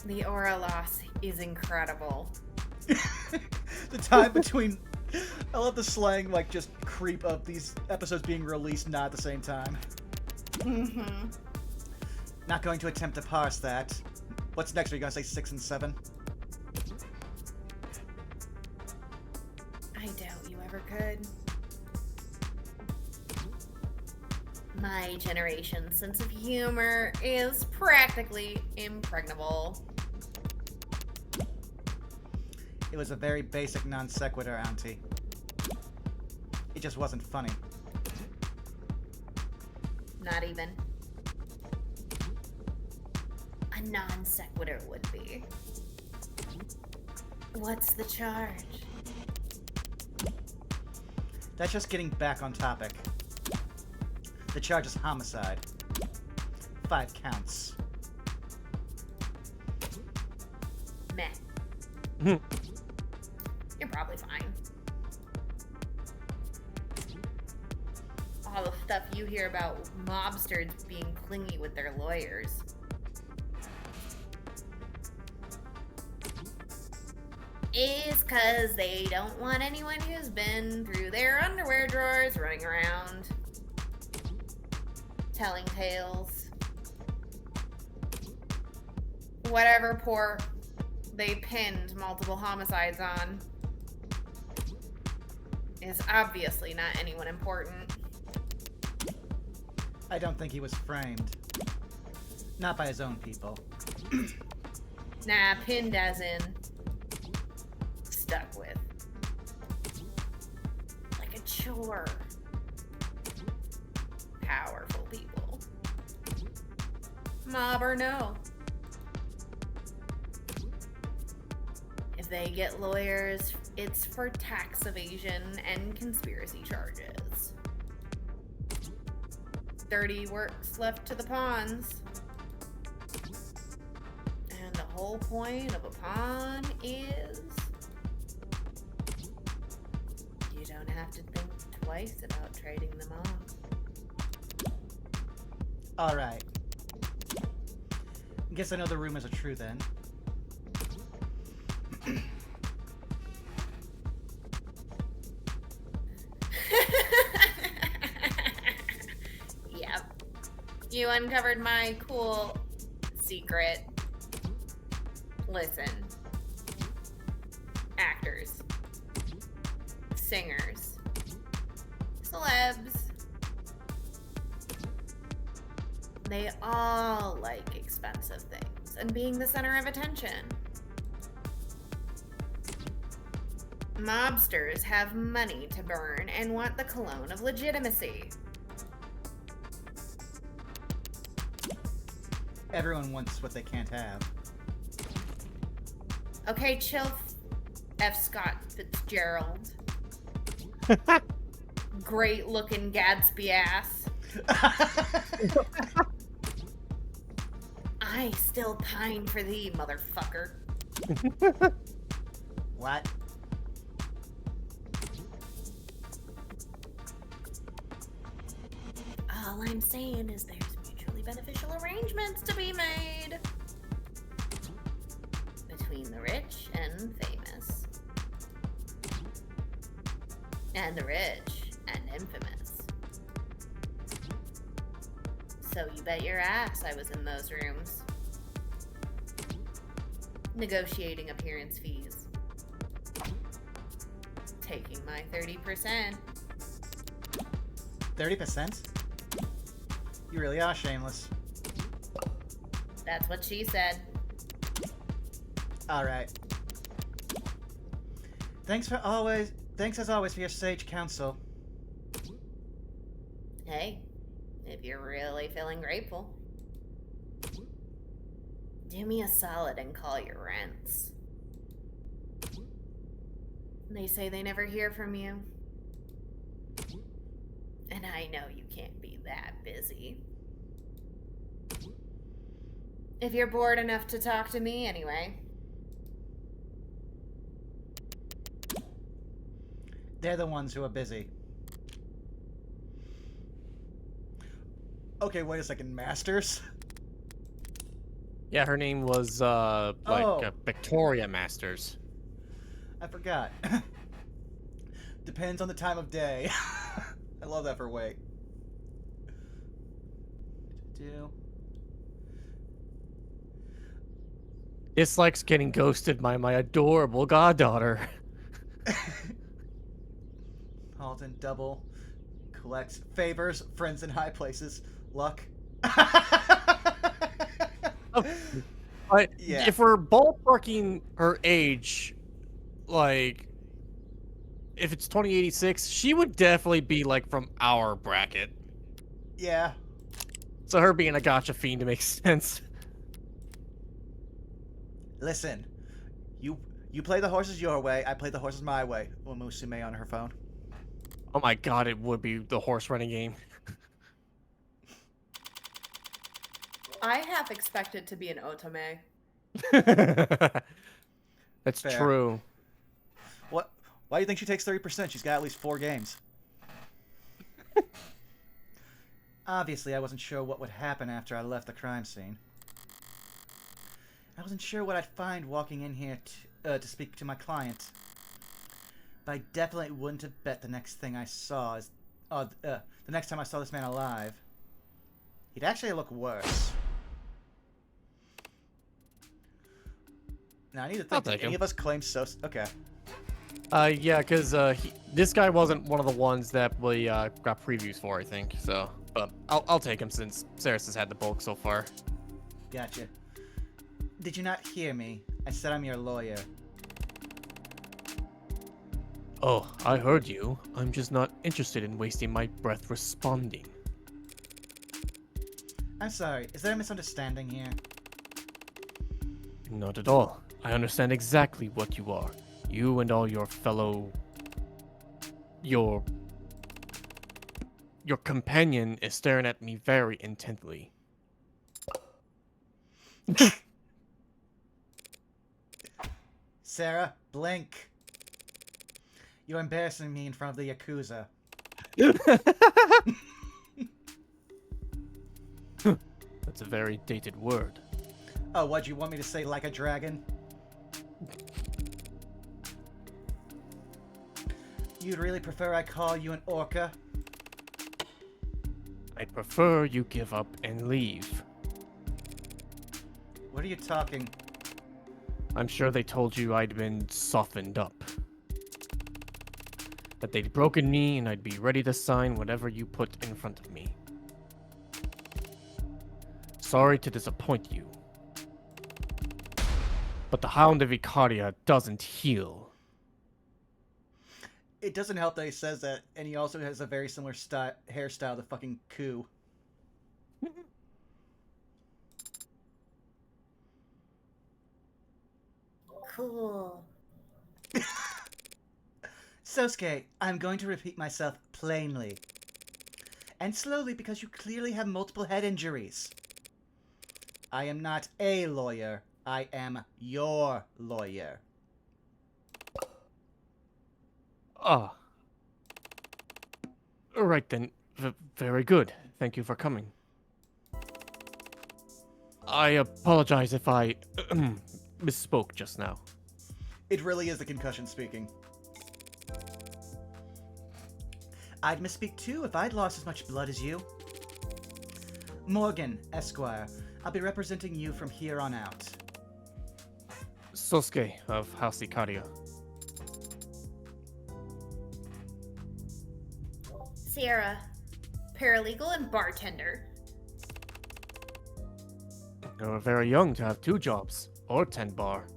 The aura loss is incredible. The time between... I love the slang, like, just creep of these episodes being released not at the same time. Mm-hmm. Not going to attempt to parse that. What's next? Are you gonna say 6 and 7? I doubt you ever could. My generation's sense of humor is practically impregnable. It was a very basic non sequitur, Auntie. It just wasn't funny. Not even. A non sequitur would be. What's the charge? That's just getting back on topic. The charge is homicide. 5 counts. Meh. You're probably fine. All the stuff you hear about mobsters being clingy with their lawyers. Is because they don't want anyone who's been through their underwear drawers running around telling tales. Whatever port they pinned multiple homicides on is obviously not anyone important. I don't think he was framed. Not by his own people. Nah, pinned as in stuck with. Like a chore. Powerful people. Mob or no. If they get lawyers, it's for tax evasion and conspiracy charges. Dirty work's left to the pawns. And the whole point of a pawn is you don't have to think twice about trading them off. Alright. Guess I know the rumors are true then. Yep. You uncovered my cool secret. Listen. Actors. Singers. Celebs. They all like expensive things and being the center of attention. Mobsters have money to burn and want the cologne of legitimacy. Everyone wants what they can't have. Okay, chill, F. Scott Fitzgerald. Great looking Gadsby ass. I still pine for thee, motherfucker. What? All I'm saying is there's mutually beneficial arrangements to be made between the rich and famous. And the rich and infamous. So you bet your ass I was in those rooms. Negotiating appearance fees. Taking my 30%. 30%? You really are shameless. That's what she said. Alright. Thanks for always... Thanks as always for your sage counsel. Hey, if you're really feeling grateful, do me a solid and call your rents. They say they never hear from you. And I know you can't be that busy. If you're bored enough to talk to me anyway. They're the ones who are busy. Okay, wait a second. Masters? Yeah, her name was Victoria Masters. I forgot. Depends on the time of day. I love that for wait. Dislikes getting ghosted by my adorable goddaughter. Halton double collects favors, friends in high places, luck. But Yeah. if we're ballparking her age, like, if it's 2086, she would definitely be, like, from our bracket. Yeah. So her being a gotcha fiend makes sense. Listen, you play the horses your way, I play the horses my way. Well, Musume on her phone. Oh my god, it would be the horse running game. I half expect it to be an otome. That's Fair. true. What? Why do you think she takes 30%? She's got at least 4 games. Obviously, I wasn't sure what would happen after I left the crime scene. I wasn't sure what I'd find walking in here to speak to my client. But I definitely wouldn't have bet the next thing I saw is... the next time I saw this man alive, he'd actually look worse. Now, I need to think, did any of us claim so... Okay. Yeah, because this guy wasn't one of the ones that we got previews for, I think. So, but I'll take him since Saris has had the bulk so far. Gotcha. Did you not hear me? I said I'm your lawyer. Oh, I heard you. I'm just not interested in wasting my breath responding. I'm sorry, is there a misunderstanding here? Not at all. I understand exactly what you are. You and all your fellow... Your companion is staring at me very intently. Sarah, blink. You're embarrassing me in front of the Yakuza. That's a very dated word. Oh, what'd you want me to say, like a dragon? You'd really prefer I call you an orca? I'd prefer you give up and leave. What are you talking? I'm sure they told you I'd been softened up. That they'd broken me and I'd be ready to sign whatever you put in front of me. Sorry to disappoint you. But the Hound of Icaria doesn't heal. It doesn't help that he says that, and he also has a very similar hairstyle to fucking Ku. Cool. Sosuke, I'm going to repeat myself plainly. And slowly because you clearly have multiple head injuries. I am not a lawyer. I am your lawyer. Ah. Alright then. Very good. Thank you for coming. I apologize if I misspoke just now. It really is the concussion speaking. I'd misspeak too if I'd lost as much blood as you. Morgan, Esquire. I'll be representing you from here on out. Sosuke of House Icaria. Sierra, paralegal and bartender. You're very young to have 2 jobs. Or 10 bar.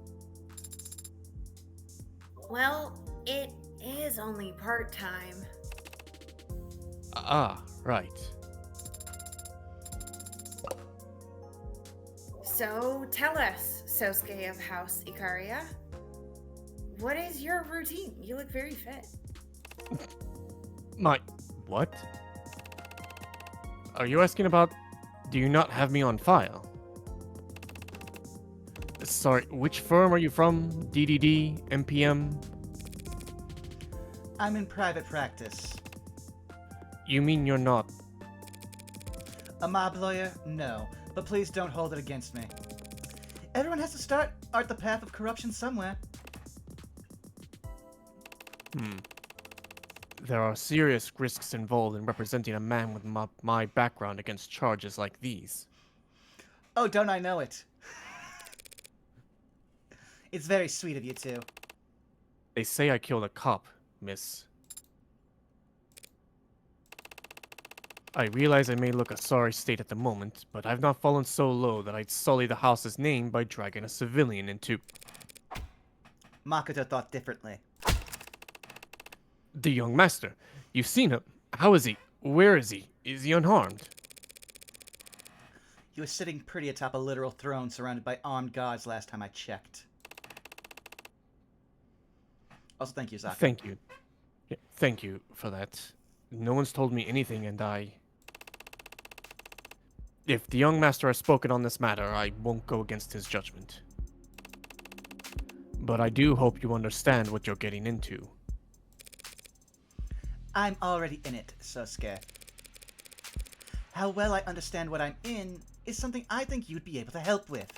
Well, it is only part-time. Ah, right. So tell us, Sosuke of House Ikaria. What is your routine? You look very fit. My... what? Are you asking about... do you not have me on file? Sorry, which firm are you from? DDD? MPM? I'm in private practice. You mean you're not... A mob lawyer? No. But please don't hold it against me. Everyone has to start the path of corruption somewhere. There are serious risks involved in representing a man with my background against charges like these. Oh, don't I know it? It's very sweet of you two. They say I killed a cop, miss. I realize I may look a sorry state at the moment, but I've not fallen so low that I'd sully the house's name by dragging a civilian into... Makoto thought differently. The young master. You've seen him. How is he? Where is he? Is he unharmed? He was sitting pretty atop a literal throne surrounded by armed guards last time I checked. Also, thank you, Zaka. Thank you. Yeah, thank you for that. No one's told me anything, and if the young master has spoken on this matter, I won't go against his judgment. But I do hope you understand what you're getting into. I'm already in it, Sosuke. How well I understand what I'm in is something I think you'd be able to help with.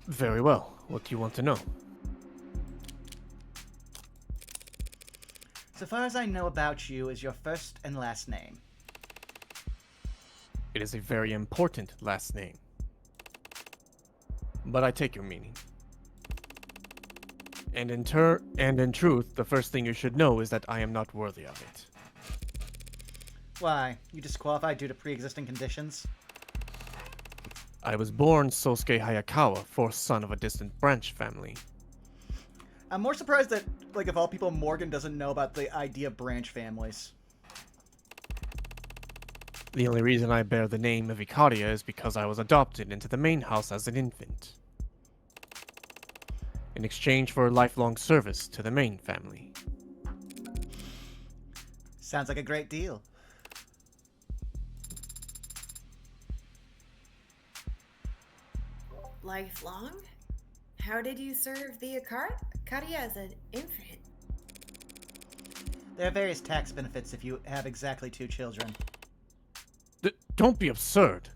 Very well. What do you want to know? So far as I know about you is your first and last name. It is a very important last name. But I take your meaning. And in truth, the first thing you should know is that I am not worthy of it. Why? You disqualified due to pre-existing conditions? I was born Sosuke Hayakawa, fourth son of a distant branch family. I'm more surprised that, like, of all people, Morgan doesn't know about the idea of branch families. The only reason I bear the name of Ikaria is because I was adopted into the main house as an infant. In exchange for lifelong service to the main family. Sounds like a great deal. Lifelong? How did you serve the Ikaria as an infant? There are various tax benefits if you have exactly 2 children. Don't be absurd.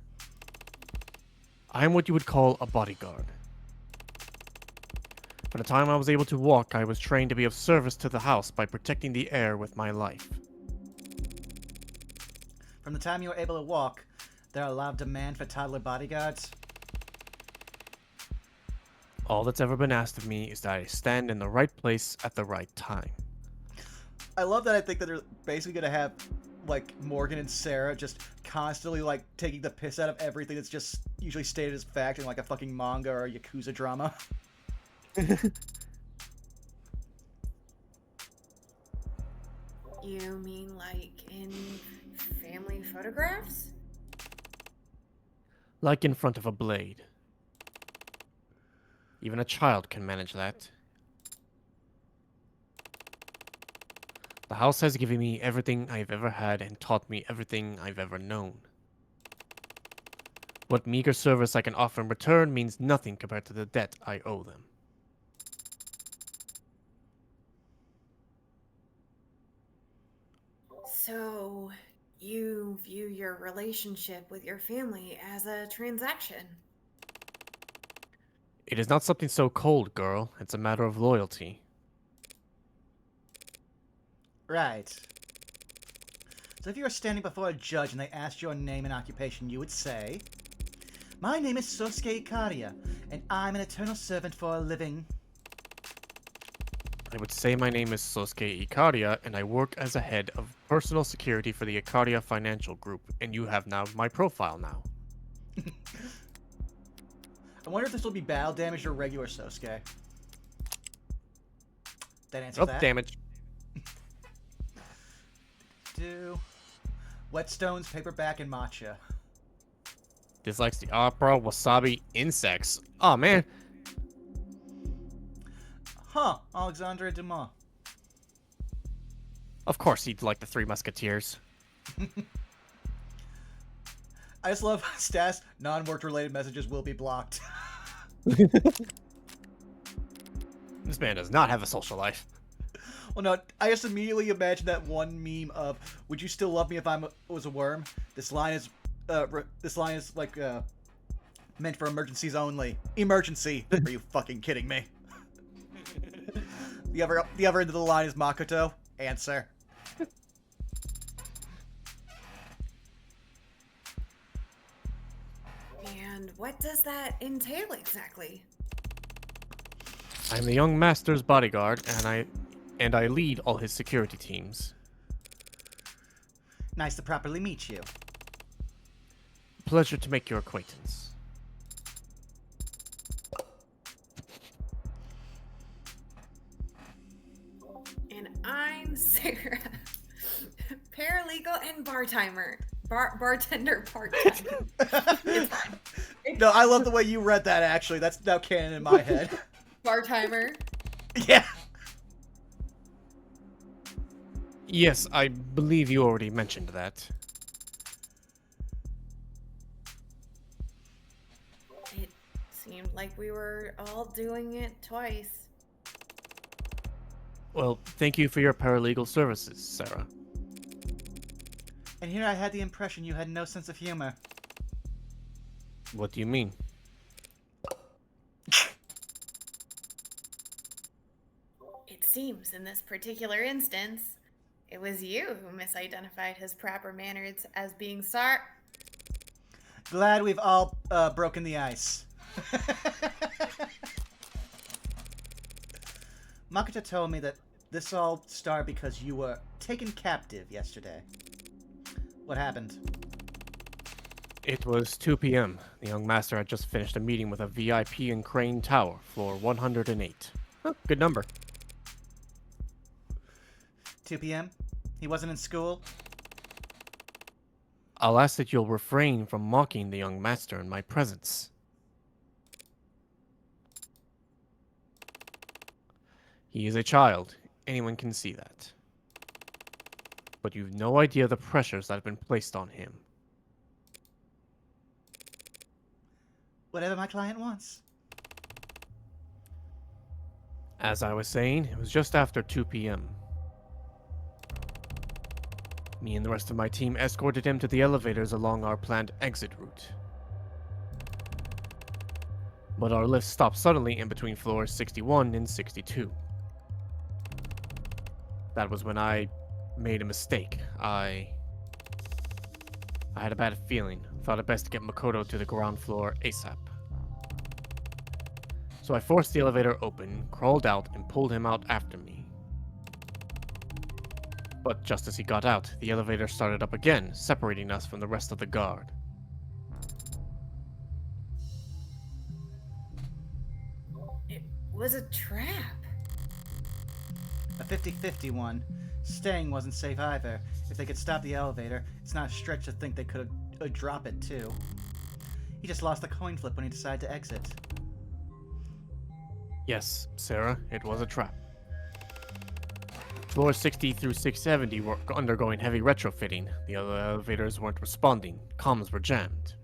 I am what you would call a bodyguard. From the time I was able to walk, I was trained to be of service to the house by protecting the heir with my life. From the time you were able to walk, there are a lot of demand for toddler bodyguards. All that's ever been asked of me is that I stand in the right place at the right time. I love that I think that they're basically going to have, like, Morgan and Sarah just constantly, like, taking the piss out of everything that's just usually stated as fact in, like, a fucking manga or a Yakuza drama. You mean like in family photographs? Like in front of a blade. Even a child can manage that. The house has given me everything I've ever had and taught me everything I've ever known. What meager service I can offer in return means nothing compared to the debt I owe them. So, you view your relationship with your family as a transaction? It is not something so cold, girl. It's a matter of loyalty. Right. So if you were standing before a judge and they asked your name and occupation, you would say, "My name is Sosuke Ikaria, and I'm an eternal servant for a living..." I would say my name is Sosuke Ikaria, and I work as a head of personal security for the Ikaria Financial Group, and you have now my profile now. I wonder if this will be battle damage or regular Sosuke. That answers Oh, that. damage. Do whetstones, paperback, and matcha. Dislikes the opera, wasabi, insects. Oh man. Huh, Alexandre Dumas. Of course he'd like the Three Musketeers. I just love Stas. Non-work related messages will be blocked. This man does not have a social life. Well, no, I just immediately imagine that one meme of "Would you still love me if I was a worm?" This line is like meant for emergencies only. Emergency. Are you fucking kidding me? The other end of the line is Makoto. Answer. And what does that entail exactly? I'm the young master's bodyguard, and I lead all his security teams. Nice to properly meet you. Pleasure to make your acquaintance. And I'm Sarah, paralegal and bartender part-time. No, I love the way you read that, actually. That's now canon in my head. Bar-timer. Yeah. Yes, I believe you already mentioned that. It seemed like we were all doing it twice. Well, thank you for your paralegal services, Sarah. And here I had the impression you had no sense of humor. What do you mean? It seems in this particular instance, it was you who misidentified his proper manners as being Glad we've all broken the ice. Makoto told me that this all started because you were taken captive yesterday. What happened? It was 2 p.m. The young master had just finished a meeting with a VIP in Crane Tower, floor 108. Huh, good number. 2 p.m.? He wasn't in school? I'll ask that you'll refrain from mocking the young master in my presence. He is a child. Anyone can see that. But you've no idea the pressures that have been placed on him. Whatever my client wants. As I was saying, it was just after 2 p.m. Me and the rest of my team escorted him to the elevators along our planned exit route. But our lift stopped suddenly in between floors 61 and 62. That was when I made a mistake. I had a bad feeling. Thought it best to get Makoto to the ground floor ASAP. So I forced the elevator open, crawled out, and pulled him out after me. But just as he got out, the elevator started up again, separating us from the rest of the guard. It was a trap. A 50-50 one. Staying wasn't safe either. If they could stop the elevator, it's not a stretch to think they could drop it too. He just lost the coin flip when he decided to exit. Yes, Sarah, it was a trap. Floors 60 through 670 were undergoing heavy retrofitting. The other elevators weren't responding. Comms were jammed.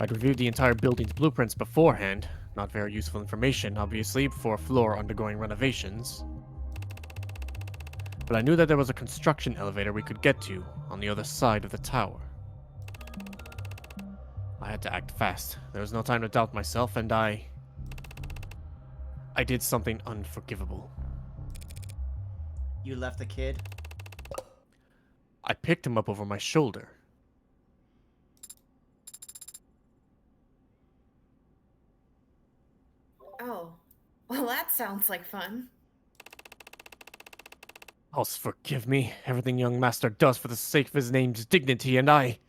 I'd reviewed the entire building's blueprints beforehand. Not very useful information, obviously, for a floor undergoing renovations. But I knew that there was a construction elevator we could get to, on the other side of the tower. I had to act fast. There was no time to doubt myself, and I did something unforgivable. You left the kid? I picked him up over my shoulder. Oh, well, that sounds like fun. Oh, forgive me. Everything young master does for the sake of his name's dignity, and I...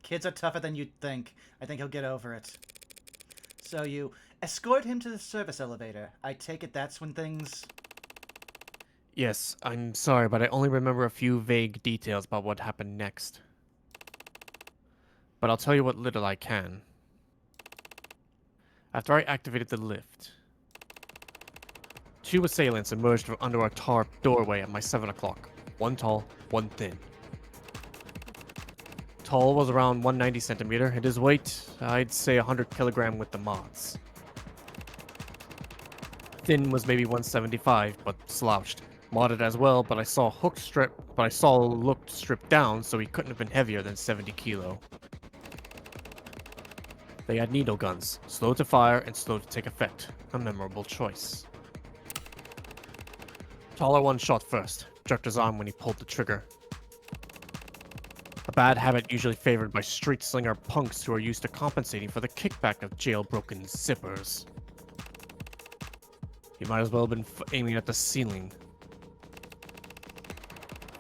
Kids are tougher than you'd think. I think he'll get over it. So you Escort him to the service elevator. I take it that's when things... Yes, I'm sorry, but I only remember a few vague details about what happened next. But I'll tell you what little I can. After I activated the lift, 2 assailants emerged from under a tarp doorway at my 7 o'clock. One tall, one thin. Tall was around 190 centimeter, and his weight, I'd say 100 kilogram with the mods. Thin was maybe 175, but slouched. Modded as well, but I saw looked stripped down, so he couldn't have been heavier than 70 kilo. They had needle guns, slow to fire and slow to take effect. A memorable choice. Taller one shot first, jerked his arm when he pulled the trigger. A bad habit usually favored by street slinger punks who are used to compensating for the kickback of jailbroken zippers. He might as well have been aiming at the ceiling.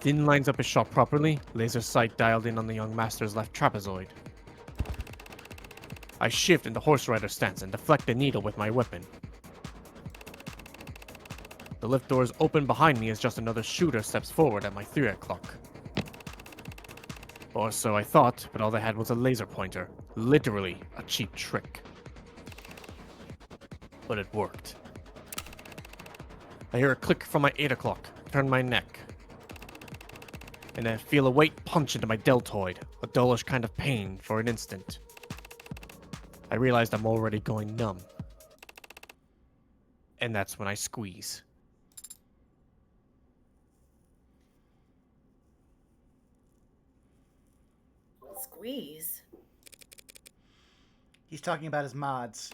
Thin lines up his shot properly, laser sight dialed in on the young master's left trapezoid. I shift into horse rider stance and deflect the needle with my weapon. The lift doors open behind me as just another shooter steps forward at my 3 o'clock. Or so I thought, but all they had was a laser pointer. Literally a cheap trick. But it worked. I hear a click from my 8 o'clock, turn my neck. And I feel a weight punch into my deltoid, a dullish kind of pain for an instant. I realized I'm already going numb. And that's when I squeeze. Squeeze? He's talking about his mods.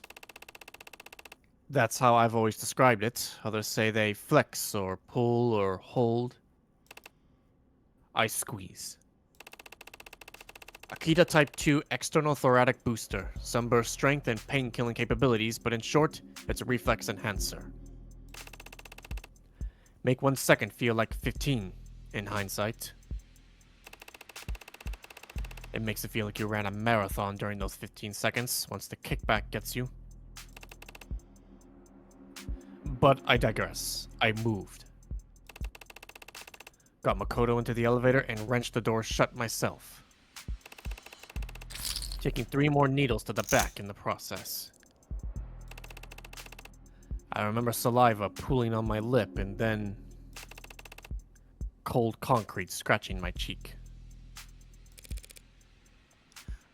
That's how I've always described it. Others say they flex or pull or hold. I squeeze. Akita Type 2 external thoracic booster. Some burst strength and pain-killing capabilities, but in short, it's a reflex enhancer. Make 1 second feel like 15, in hindsight. It makes it feel like you ran a marathon during those 15 seconds, once the kickback gets you. But I digress. I moved. Got Makoto into the elevator and wrenched the door shut myself. Taking 3 more needles to the back in the process. I remember saliva pooling on my lip and then cold concrete scratching my cheek.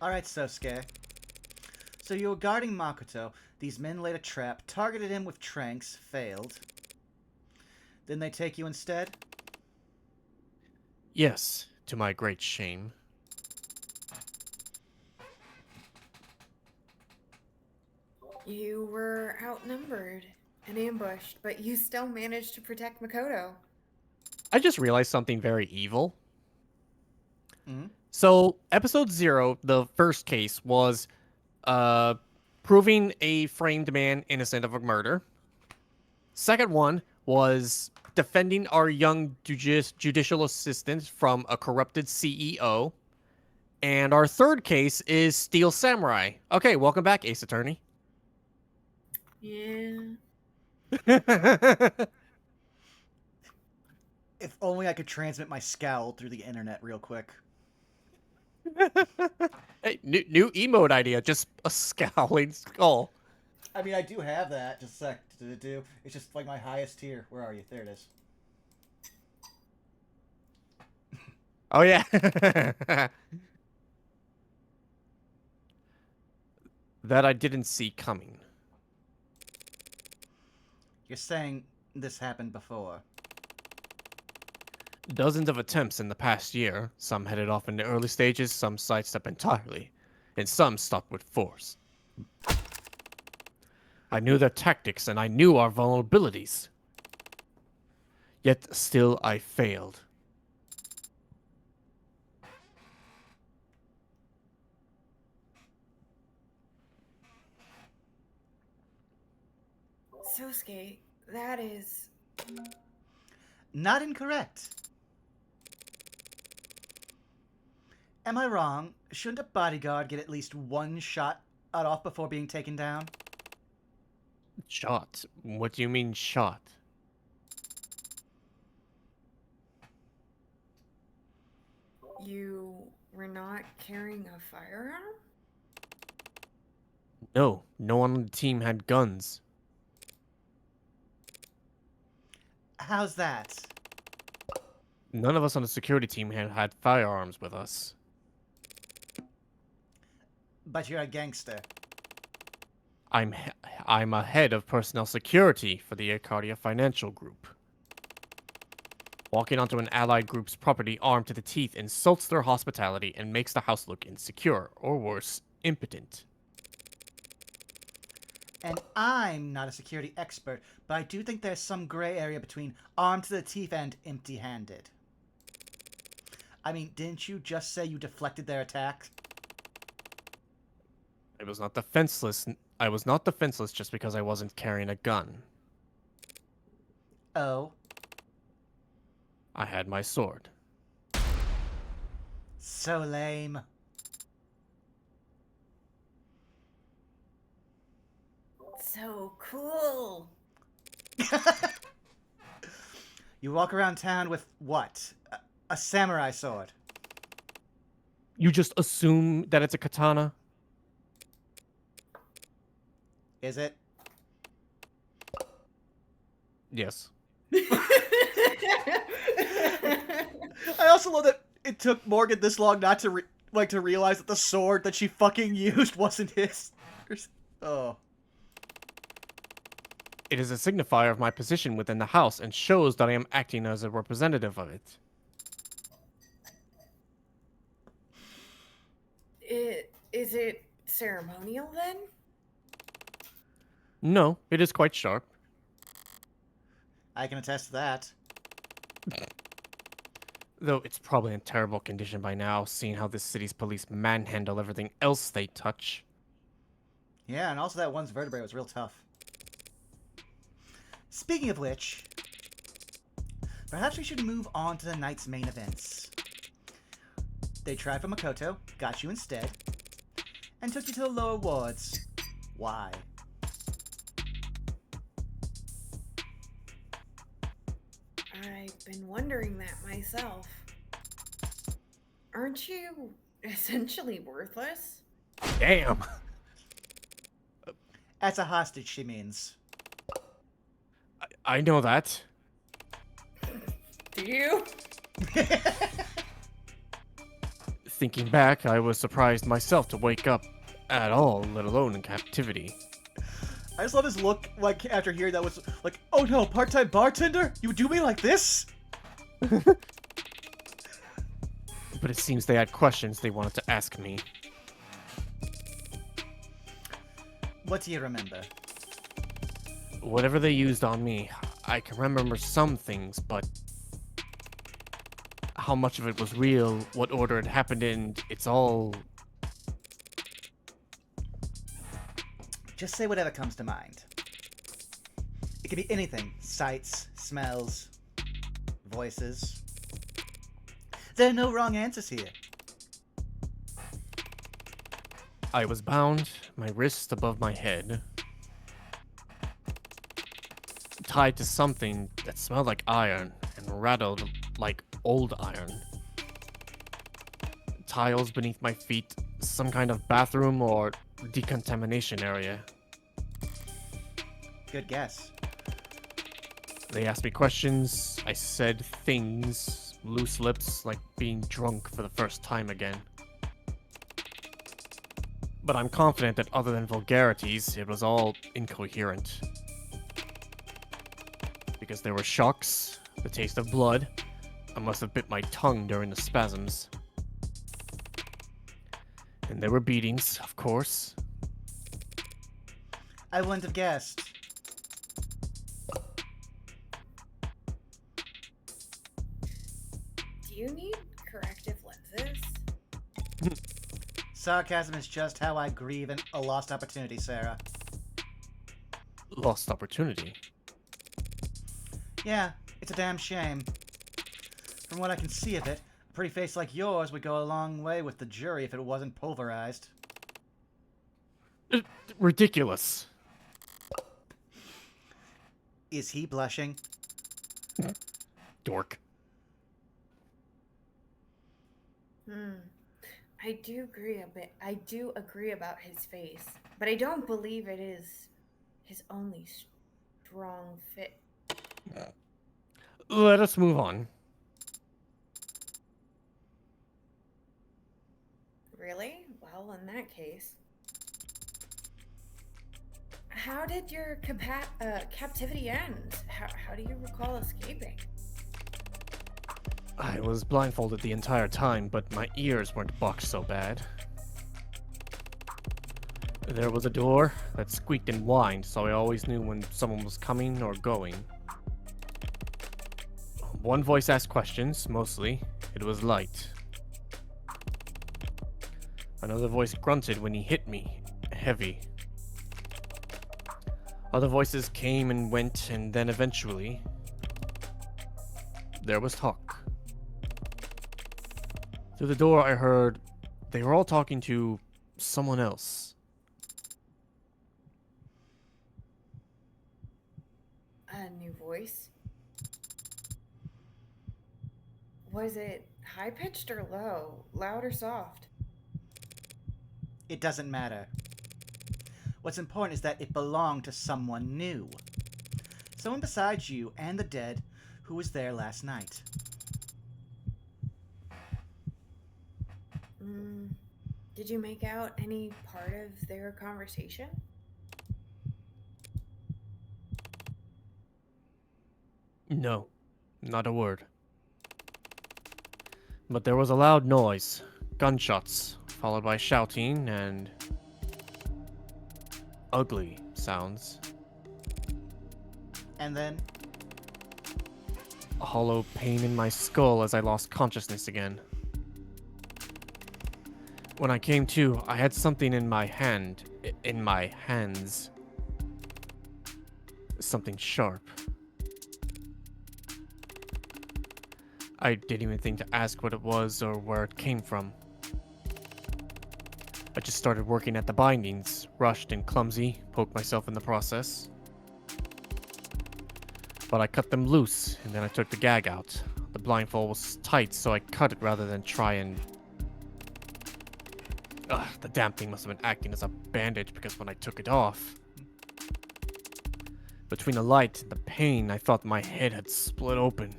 Alright, Sosuke. So you were guarding Makoto. These men laid a trap, targeted him with tranks, failed. Didn't they take you instead? Yes, to my great shame. You were outnumbered and ambushed, but you still managed to protect Makoto. I just realized something very evil. Hmm? So, episode 0, the first case, was proving a framed man innocent of a murder. Second one was defending our young judicial assistant from a corrupted CEO. And our third case is Steel Samurai. Okay, welcome back, Ace Attorney. Yeah. If only I could transmit my scowl through the internet real quick. Hey, new emote idea, just a scowling skull. I mean, I do have that. Just a sec. It's just like my highest tier. Where are you? There it is. Oh, yeah. That I didn't see coming. You're saying this happened before? Dozens of attempts in the past year. Some headed off in the early stages, some sidestep entirely, and some stopped with force. I knew their tactics and I knew our vulnerabilities. Yet still I failed. Sosuke, that is... Not incorrect. Am I wrong? Shouldn't a bodyguard get at least one shot off before being taken down? Shot? What do you mean shot? You were not carrying a firearm? No, no one on the team had guns. How's that? None of us on the security team had firearms with us. But you're a gangster. I'm a head of personnel security for the Arcadia Financial Group. Walking onto an allied group's property armed to the teeth insults their hospitality and makes the house look insecure, or worse, impotent. And I'm not a security expert, but I do think there's some gray area between armed to the teeth and empty-handed. I mean, didn't you just say you deflected their attack? I was not defenseless. I was not defenseless just because I wasn't carrying a gun. Oh. I had my sword. So lame. So cool. You walk around town with what? A samurai sword. You just assume that it's a katana? Is it? Yes. I also love that it took Morgan this long not to to realize that the sword that she fucking used wasn't his. Oh. It is a signifier of my position within the house and shows that I am acting as a representative of it. Is it ceremonial then? No, it is quite sharp. I can attest to that. Though it's probably in terrible condition by now, seeing how this city's police manhandle everything else they touch. Yeah, and also that one's vertebrae was real tough. Speaking of which, perhaps we should move on to the night's main events. They tried for Makoto, got you instead, and took you to the lower wards. Why? I've been wondering that myself. Aren't you essentially worthless? Damn! That's a hostage, she means. I know that. Do you? Thinking back, I was surprised myself to wake up at all, let alone in captivity. I just love his look, like, after hearing that was like, oh no, part-time bartender? You do me like this? But it seems they had questions they wanted to ask me. What do you remember? Whatever they used on me, I can remember some things, but how much of it was real, what order it happened in, it's all... Just say whatever comes to mind. It can be anything. Sights, smells, voices. There are no wrong answers here. I was bound, my wrist above my head, tied to something that smelled like iron and rattled like old iron. Tiles beneath my feet, some kind of bathroom or decontamination area. Good guess. They asked me questions, I said things, loose lips like being drunk for the first time again. But I'm confident that other than vulgarities, it was all incoherent. Because there were shocks, the taste of blood, I must have bit my tongue during the spasms. And there were beatings, of course. I wouldn't have guessed. Do you need corrective lenses? Sarcasm is just how I grieve a lost opportunity, Sarah. Lost opportunity. Yeah, it's a damn shame. From what I can see of it, a pretty face like yours would go a long way with the jury if it wasn't pulverized. Ridiculous. Is he blushing? Dork. I do agree a bit. I do agree about his face, but I don't believe it is his only strong fit. Let us move on. Really? Well, in that case. How did your captivity end? How do you recall escaping? I was blindfolded the entire time, but my ears weren't boxed so bad. There was a door that squeaked and whined, so I always knew when someone was coming or going. One voice asked questions, mostly. It was light. Another voice grunted when he hit me, heavy. Other voices came and went, and then eventually, there was talk. Through the door, I heard they were all talking to someone else. A new voice? Was it high-pitched or low? Loud or soft? It doesn't matter. What's important is that it belonged to someone new. Someone besides you and the dead who was there last night. Did you make out any part of their conversation? No, not a word. But there was a loud noise, gunshots, followed by shouting and ugly sounds. And then, A hollow pain in my skull as I lost consciousness again. When I came to, I had something in my hands. Something sharp. I didn't even think to ask what it was or where it came from. I just started working at the bindings, rushed and clumsy, poked myself in the process. But I cut them loose, and then I took the gag out. The blindfold was tight, so I cut it rather than try and... the damn thing must have been acting as a bandage because when I took it off... Between the light and the pain, I thought my head had split open.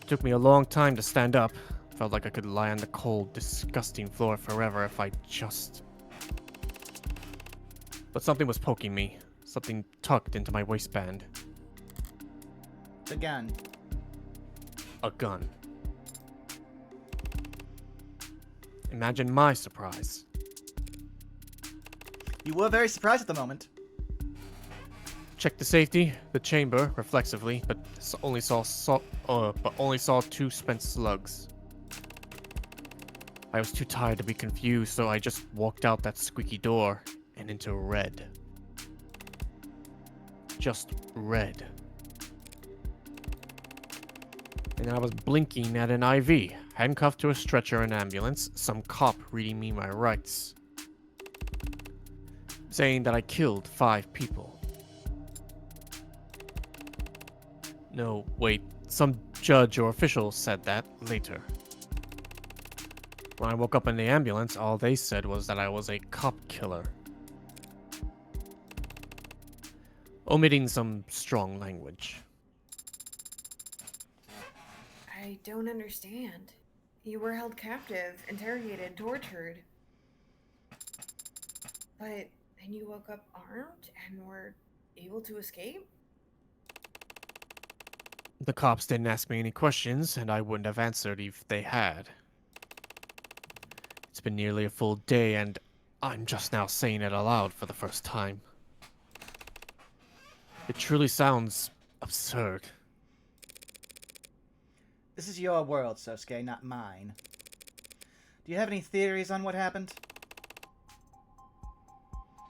It took me a long time to stand up. Felt like I could lie on the cold, disgusting floor forever if I just... But something was poking me. Something tucked into my waistband. the gun. A gun. Imagine my surprise. You were very surprised at the moment. Checked the safety, the chamber, reflexively, but only saw two spent slugs. I was too tired to be confused, so I just walked out that squeaky door and into red. Just red. And then I was blinking at an IV, handcuffed to a stretcher in an ambulance, some cop reading me my rights, saying that I killed 5 people. No, wait, some judge or official said that later. When I woke up in the ambulance, all they said was that I was a cop killer. Omitting some strong language. I don't understand. You were held captive, interrogated, tortured. But then you woke up armed and were able to escape? The cops didn't ask me any questions, and I wouldn't have answered if they had. It's been nearly a full day, and I'm just now saying it aloud for the first time. It truly sounds absurd. This is your world, Sosuke, not mine. Do you have any theories on what happened?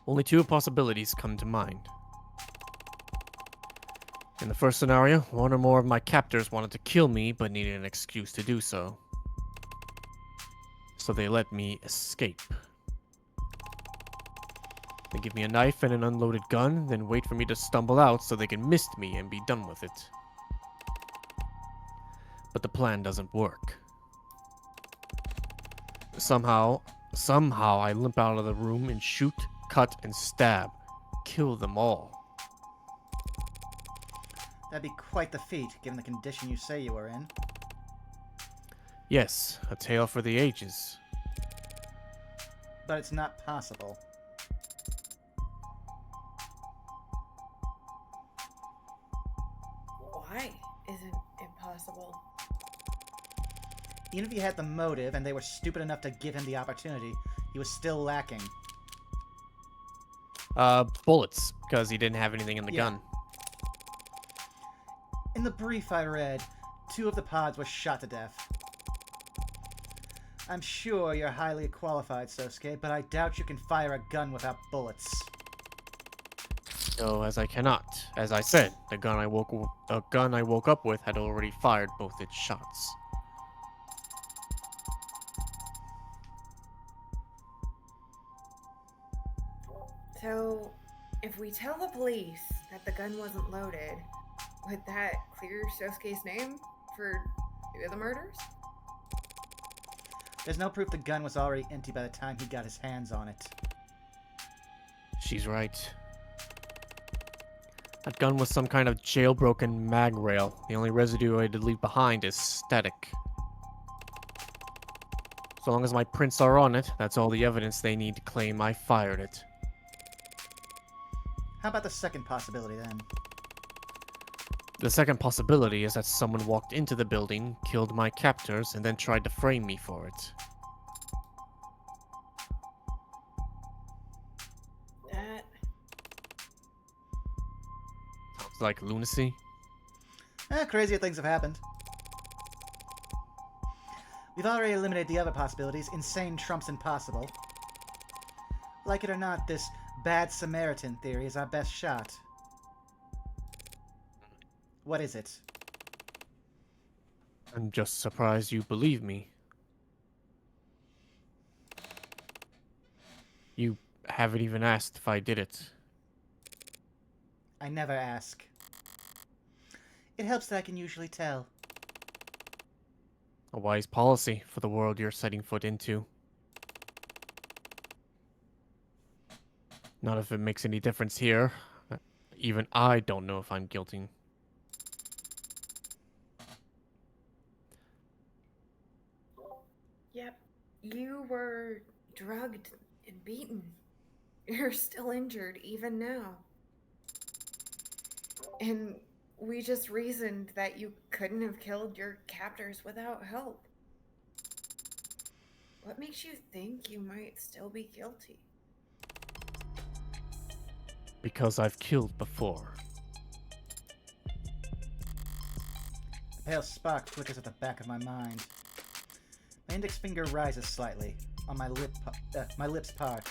Only 2 possibilities come to mind. In the first scenario, one or more of my captors wanted to kill me but needed an excuse to do so. So they let me escape. They give me a knife and an unloaded gun, then wait for me to stumble out so they can mist me and be done with it. But the plan doesn't work. Somehow I limp out of the room and shoot, cut, and stab. Kill them all. That'd be quite the feat, given the condition you say you were in. Yes, a tale for the ages. But it's not possible. Why isn't it possible? Even if he had the motive and they were stupid enough to give him the opportunity, he was still lacking. Bullets, because he didn't have anything in the gun. In the brief I read, 2 of the pods were shot to death. I'm sure you're highly qualified, Sosuke, but I doubt you can fire a gun without bullets. No, as I cannot. As I said, the gun I woke up with had already fired both its shots. So, if we tell the police that the gun wasn't loaded, would that clear Sosuke's name for 2 of the murders? There's no proof the gun was already empty by the time he got his hands on it. She's right. That gun was some kind of jailbroken mag rail. The only residue I had to leave behind is static. So long as my prints are on it, that's all the evidence they need to claim I fired it. How about the second possibility, then? The second possibility is that someone walked into the building, killed my captors, and then tried to frame me for it. That... Sounds like lunacy. Crazier things have happened. We've already eliminated the other possibilities. Insane trumps impossible. Like it or not, this bad Samaritan theory is our best shot. What is it? I'm just surprised you believe me. You haven't even asked if I did it. I never ask. It helps that I can usually tell. A wise policy for the world you're setting foot into. Not if it makes any difference here. Even I don't know if I'm guilty. Yep. You were drugged and beaten. You're still injured even now. And we just reasoned that you couldn't have killed your captors without help. What makes you think you might still be guilty? Because I've killed before. A pale spark flickers at the back of my mind. My index finger rises slightly on my lips part.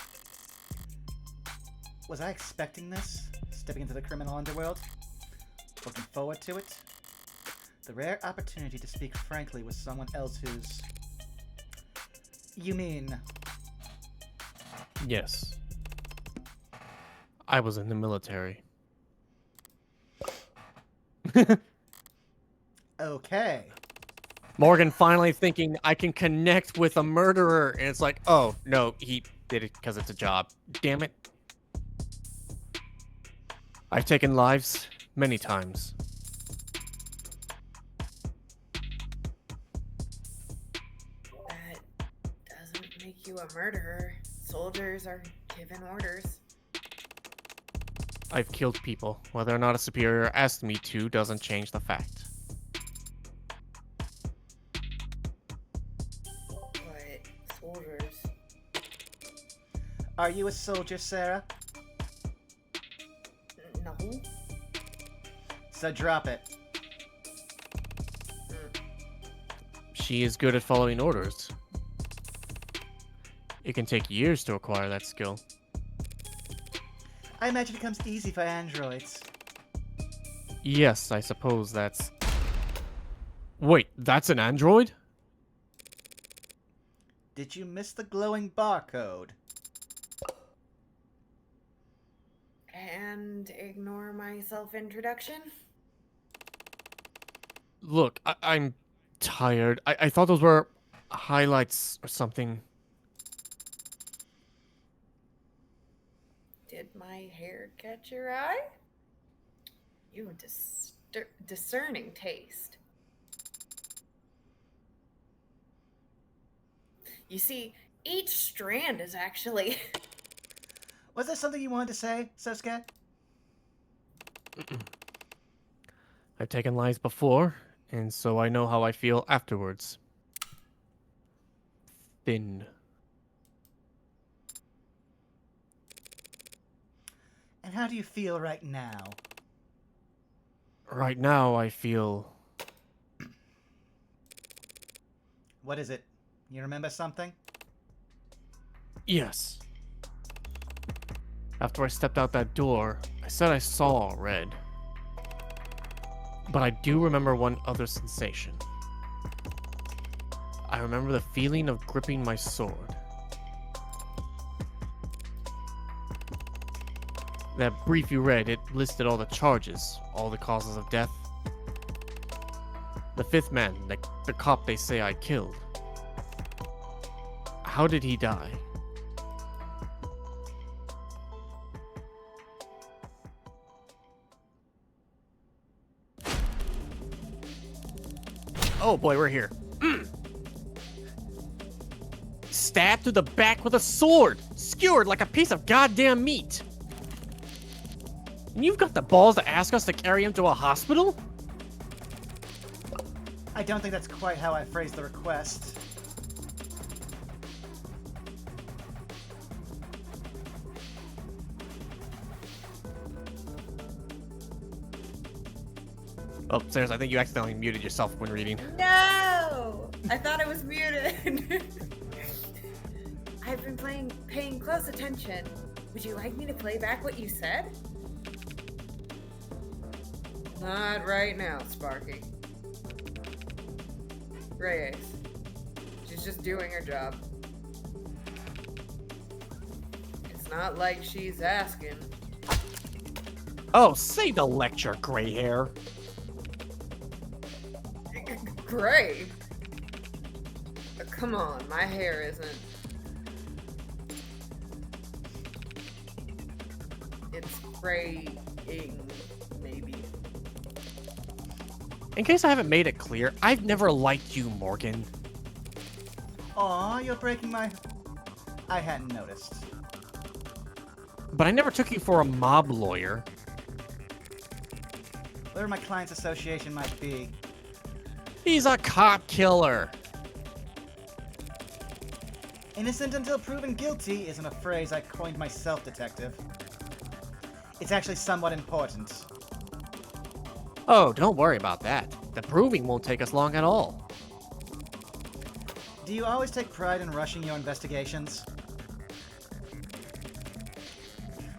Was I expecting this? Stepping into the criminal underworld? Looking forward to it? The rare opportunity to speak frankly with someone else who's... You mean... Yes. I was in the military. Okay. Morgan finally thinking I can connect with a murderer, and it's like, oh, no, he did it because it's a job. Damn it. I've taken lives many times. That doesn't make you a murderer. Soldiers are given orders. I've killed people. Whether or not a superior asked me to doesn't change the fact. But soldiers... Are you a soldier, Sarah? No. So drop it. She is good at following orders. It can take years to acquire that skill. I imagine it comes easy for androids. Yes, I suppose that's... Wait, that's an android? Did you miss the glowing barcode? and ignore my self-introduction? Look, I'm tired. I thought those were highlights or something. Did my hair catch your eye? You have discerning taste. You see, each strand is actually... Was there something you wanted to say, Sosuke? I've taken lies before, and so I know how I feel afterwards. Thin. And how do you feel right now? Right now, I feel... What is it? You remember something? Yes. After I stepped out that door, I said I saw red. But I do remember one other sensation. I remember the feeling of gripping my sword. That brief you read, it listed all the charges, all the causes of death. The fifth man, the cop they say I killed. How did he die? Oh boy, we're here. Stabbed through the back with a sword, skewered like a piece of goddamn meat. And you've got the balls to ask us to carry him to a hospital? I don't think that's quite how I phrased the request. Oh, Sarah, I think you accidentally muted yourself when reading. No! I thought I was muted. I've been paying close attention. Would you like me to play back what you said? Not right now, Sparky. Reyes. She's just doing her job. It's not like she's asking. Oh, save the lecture, gray hair. Gray? Come on, my hair isn't. It's graying, maybe. In case I haven't made it clear, I've never liked you, Morgan. Aw, you're breaking my... I hadn't noticed. But I never took you for a mob lawyer. Whatever my client's association might be. He's a cop killer. Innocent until proven guilty isn't a phrase I coined myself, Detective. It's actually somewhat important. Oh, don't worry about that. The proving won't take us long at all. Do you always take pride in rushing your investigations?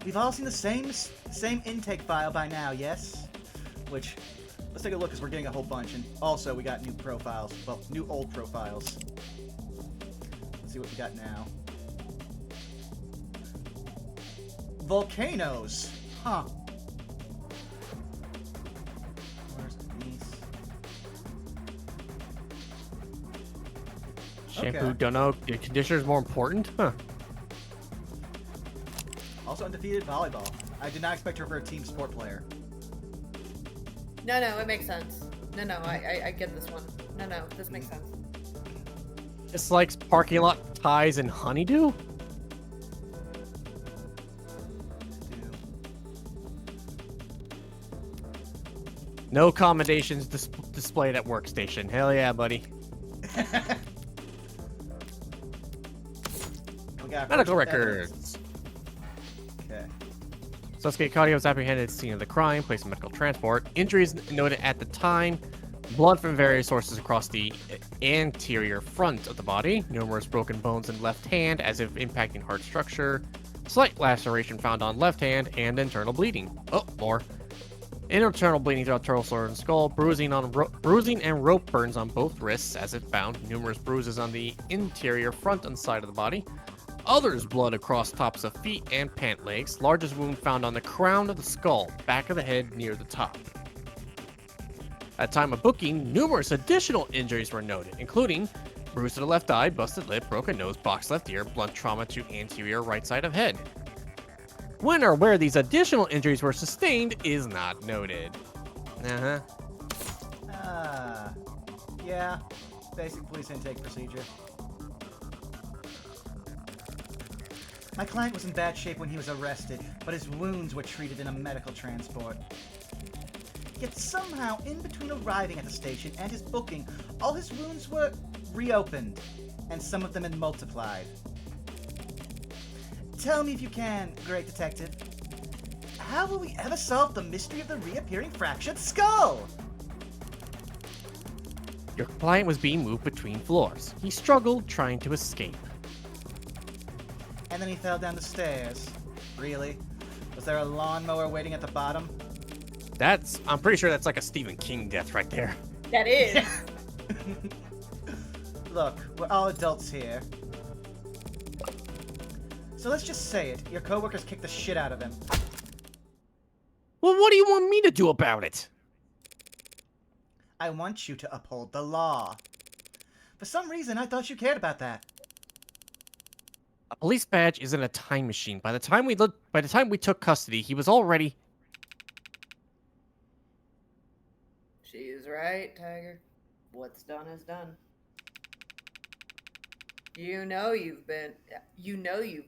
We've all seen the same intake file by now, yes? Which, let's take a look because we're getting a whole bunch, and also we got new profiles. Well, new old profiles. Let's see what we got now. Volcanoes! Huh. Where's these? Shampoo, Okay. dunno. Your conditioner's more important? Huh. Also undefeated volleyball. I did not expect her for a team sport player. No, it makes sense. No, I get this one. No, this makes sense. Dislikes parking lot ties and honeydew? No accommodations displayed at workstation. Hell yeah, buddy. We got Medical first records. Okay. Sasuke Kage was apprehended at the scene of the crime, placed in medical transport. Injuries noted at the time. Blood from various sources across the anterior front of the body. Numerous broken bones in left hand as if impacting heart structure. Slight laceration found on left hand and internal bleeding. Oh, more. Internal bleeding throughout torso and skull. Bruising and rope burns on both wrists as if found. Numerous bruises on the interior front and side of the body. others blood across tops of feet and pant legs, largest wound found on the crown of the skull, back of the head near the top. At time of booking, numerous additional injuries were noted, including bruise to the left eye, busted lip, broken nose, boxed left ear, blunt trauma to anterior right side of head. When or where these additional injuries were sustained is not noted. Yeah. Basic police intake procedure. My client was in bad shape when he was arrested, but his wounds were treated in a medical transport. Yet somehow, in between arriving at the station and his booking, all his wounds were reopened, and some of them had multiplied. Tell me if you can, great detective. How will we ever solve the mystery of the reappearing fractured skull? Your client was being moved between floors. He struggled trying to escape. And then he fell down the stairs. Really? Was there a lawnmower waiting at the bottom? I'm pretty sure that's like a Stephen King death right there. That is. Look, we're all adults here. So let's just say it. Your coworkers kicked the shit out of him. Well, what do you want me to do about it? I want you to uphold the law. For some reason, I thought you cared about that. A police badge isn't a time machine. By the time we took custody, he was already... She's right, Tiger. What's done is done. You know you've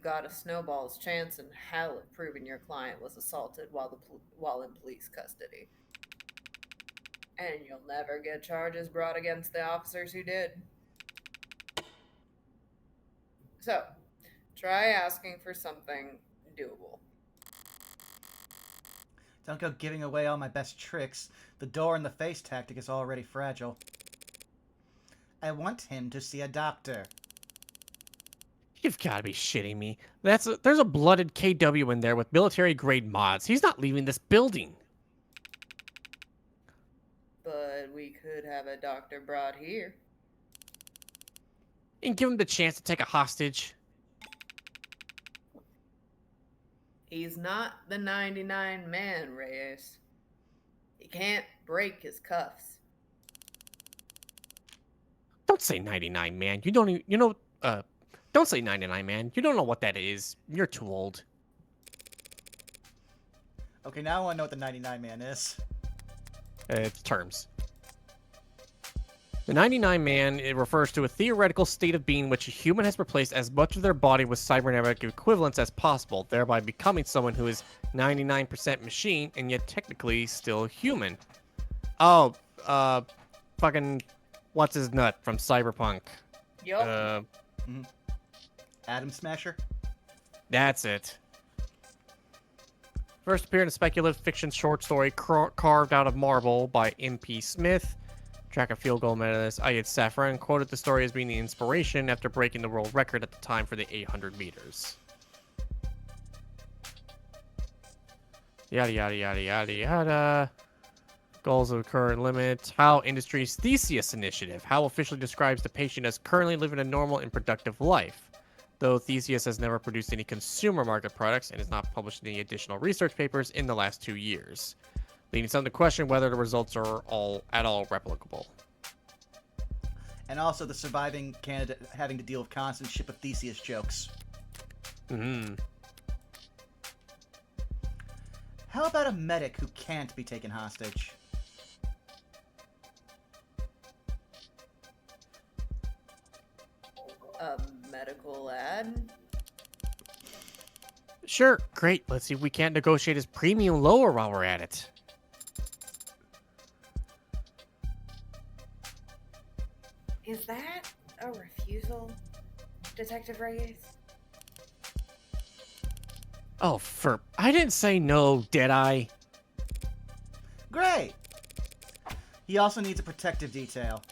got a snowball's chance in hell of proving your client was assaulted while in police custody. And you'll never get charges brought against the officers who did. So, try asking for something doable. Don't go giving away all my best tricks. The door in the face tactic is already fragile. I want him to see a doctor. You've got to be shitting me. There's a blooded KW in there with military-grade mods. He's not leaving this building. But we could have a doctor brought here. And give him the chance to take a hostage. He's not the 99 man, Reyes. He can't break his cuffs. Don't say 99, man. Don't say 99, man. You don't know what that is. You're too old. Okay, now I want to know what the 99 man is. It's terms. The 99 man, it refers to a theoretical state of being in which a human has replaced as much of their body with cybernetic equivalents as possible, thereby becoming someone who is 99% machine and yet technically still human. Oh, fucking, what's his nut from Cyberpunk? Yup. Atom Smasher? That's it. First appeared in a speculative fiction short story carved out of marble by M.P. Smith. Track and field goal medalist Ayed Safran quoted the story as being the inspiration after breaking the world record at the time for the 800 meters. Yada yada yada yada yada. Goals of current limit. How Industry's Theseus initiative. How officially describes the patient as currently living a normal and productive life. Though Theseus has never produced any consumer market products and has not published any additional research papers in the last 2 years, leading some to question whether the results are at all replicable. And also the surviving candidate having to deal with constant ship of Theseus jokes. How about a medic who can't be taken hostage? A medical ad? Sure, great. Let's see if we can't negotiate his premium lower while we're at it. Is that a refusal, Detective Reyes? Oh, I didn't say no, did I? Great! He also needs a protective detail.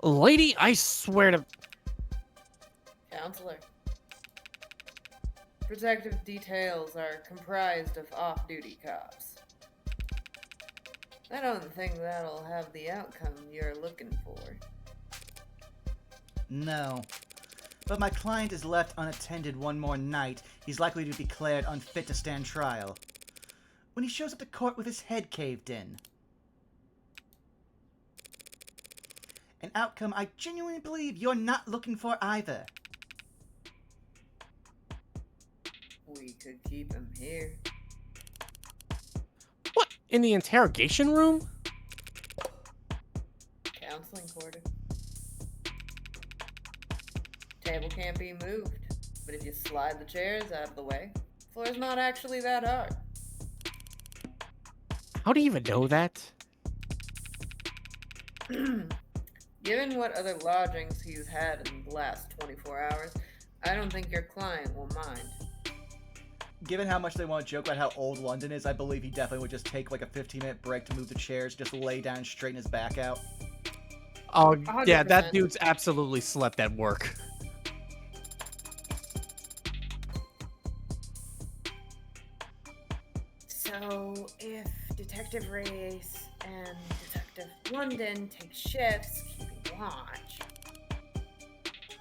Lady, I swear to... Counselor. Protective details are comprised of off-duty cops. I don't think that'll have the outcome you're looking for. No. But if my client is left unattended one more night, he's likely to be declared unfit to stand trial. When he shows up to court with his head caved in. An outcome I genuinely believe you're not looking for either. We could keep him here. What? In the interrogation room? Counseling quarter. Table can't be moved, but if you slide the chairs out of the way, the floor's not actually that hard. How do you even know that? Given what other lodgings he's had in the last 24 hours, I don't think your client will mind. Given how much they want to joke about how old London is, I believe he definitely would just take like a 15-minute break to move the chairs, just lay down and straighten his back out. Oh, yeah, 100%. that dude's absolutely slept at work. So, if Detective Race and Detective London take shifts keeping watch...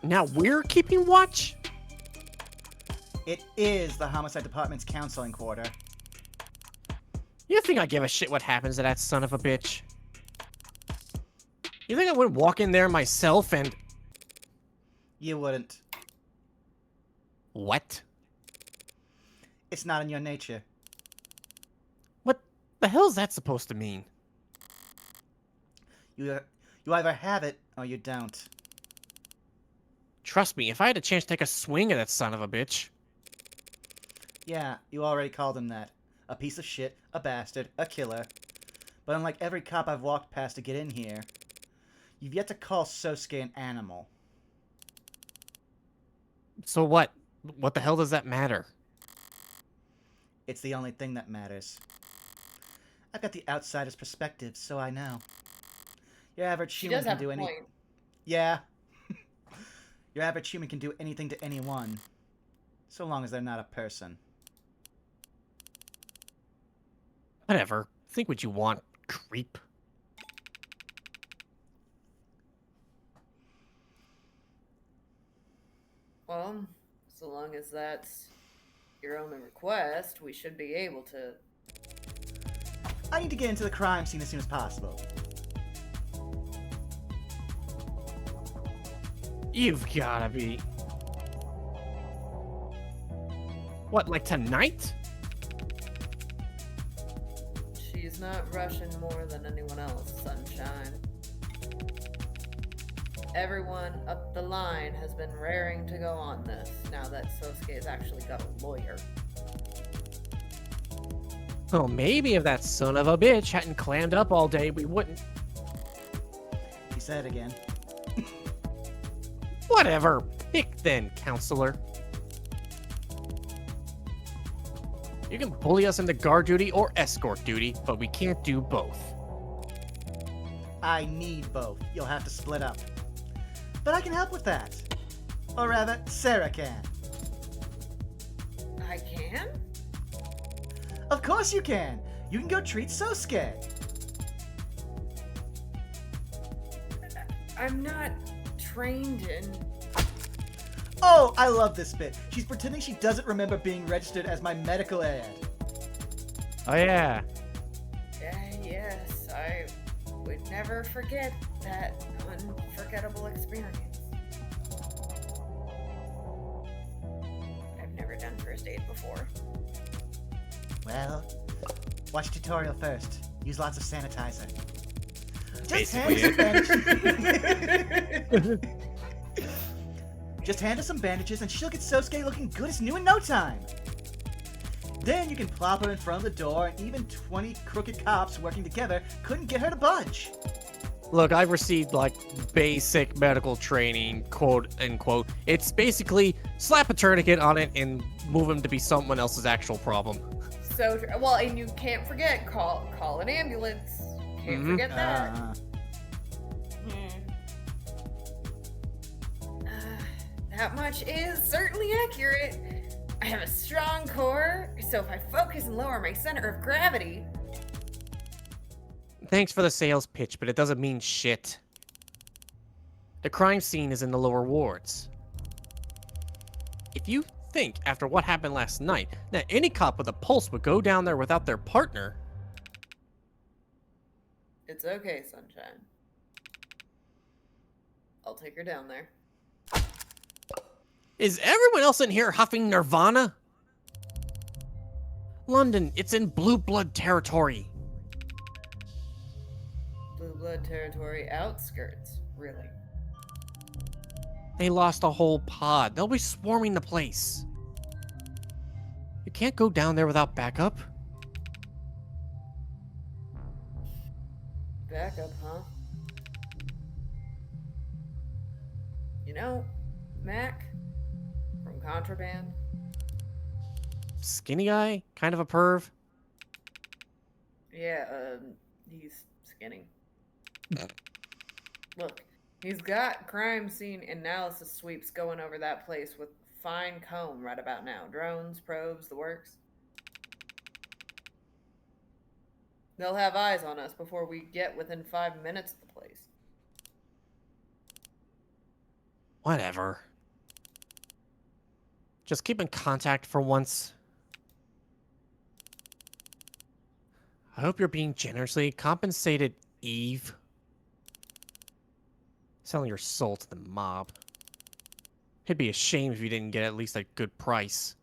Now we're keeping watch? It is the Homicide Department's counseling quarter. You think I give a shit what happens to that son of a bitch? You think I wouldn't walk in there myself and... You wouldn't. What? It's not in your nature. What the hell is that supposed to mean? You either have it or you don't. Trust me, if I had a chance to take a swing at that son of a bitch... Yeah, you already called him that. A piece of shit, a bastard, a killer. But unlike every cop I've walked past to get in here, you've yet to call Sosuke an animal. So what? What the hell does that matter? It's the only thing that matters. I've got the outsider's perspective, so I know. Your average She human does can have do a any. point. Yeah. Your average human can do anything to anyone, so long as they're not a person. Whatever. Think what you want, creep. Well, so long as that's your only request, we should be able to... I need to get into the crime scene as soon as possible. You've gotta be... What, like tonight? She's not rushing more than anyone else, sunshine. Everyone up the line has been raring to go on this, now that Sosuke has actually got a lawyer. Oh, maybe if that son of a bitch hadn't clammed up all day, we wouldn't... He said it again. Whatever. Pick then, counselor. You can bully us into guard duty or escort duty, but we can't do both. I need both. You'll have to split up. But I can help with that. Or rather, Sarah can. I can? Of course you can! You can go treat Sosuke! I'm not trained in... Oh, I love this bit. She's pretending she doesn't remember being registered as my medical aid. Oh, yeah. Yes, I would never forget that unforgettable experience. I've never done first aid before. Well, watch tutorial first. Use lots of sanitizer. Just Basically hand her some bandages. Just hand her some bandages and she'll get Sosuke looking good as new in no time. Then you can plop her in front of the door and even 20 crooked cops working together couldn't get her to budge. Look, I've received, like, basic medical training, quote, unquote. It's basically slap a tourniquet on it and move him to be someone else's actual problem. So, well, and you can't forget, call an ambulance. Can't forget that. That much is certainly accurate. I have a strong core, so if I focus and lower my center of gravity... Thanks for the sales pitch, but it doesn't mean shit. The crime scene is in the lower wards. If you think, after what happened last night, that any cop with a pulse would go down there without their partner... It's okay, Sunshine. I'll take her down there. Is everyone else in here huffing Nirvana? London, it's in blue blood territory. Blue blood territory outskirts, really. They lost a whole pod. They'll be swarming the place. You can't go down there without backup. Backup, huh? You know, Mac from Contraband. Skinny guy? Kind of a perv? Yeah, he's skinny. Look, he's got crime scene analysis sweeps going over that place with fine comb right about now. Drones, probes, the works. They'll have eyes on us before we get within 5 minutes of the place. Whatever. Just keep in contact for once. I hope you're being generously compensated, Eve. Selling your soul to the mob. It'd be a shame if you didn't get at least a good price.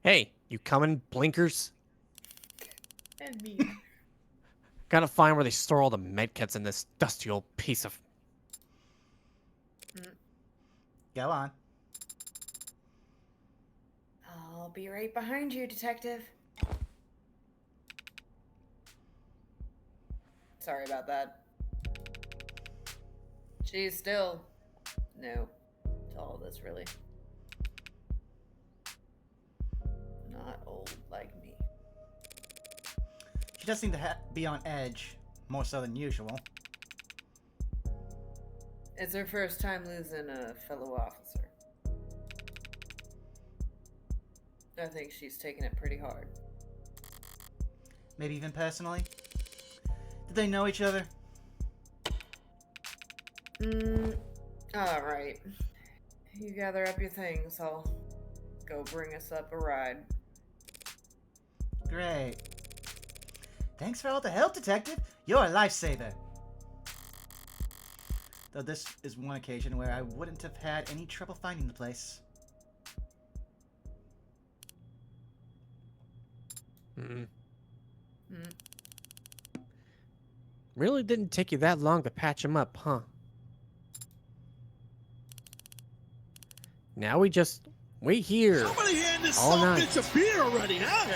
Hey, you coming, blinkers? And me. Gotta find where they store all the medkits in this dusty old piece of... Go on. I'll be right behind you, Detective. Sorry about that. She's still new to all this, really. Not old like me. She does seem to be on edge, more so than usual. It's her first time losing a fellow officer. I think she's taking it pretty hard. Maybe even personally? Did they know each other? Alright. You gather up your things, I'll go bring us up a ride. Great. Thanks for all the help, Detective. You're a lifesaver. Though this is one occasion where I wouldn't have had any trouble finding the place. Really didn't take you that long to patch him up, huh? Now we just wait here Somebody hand this all son night. bitch a beer already, huh?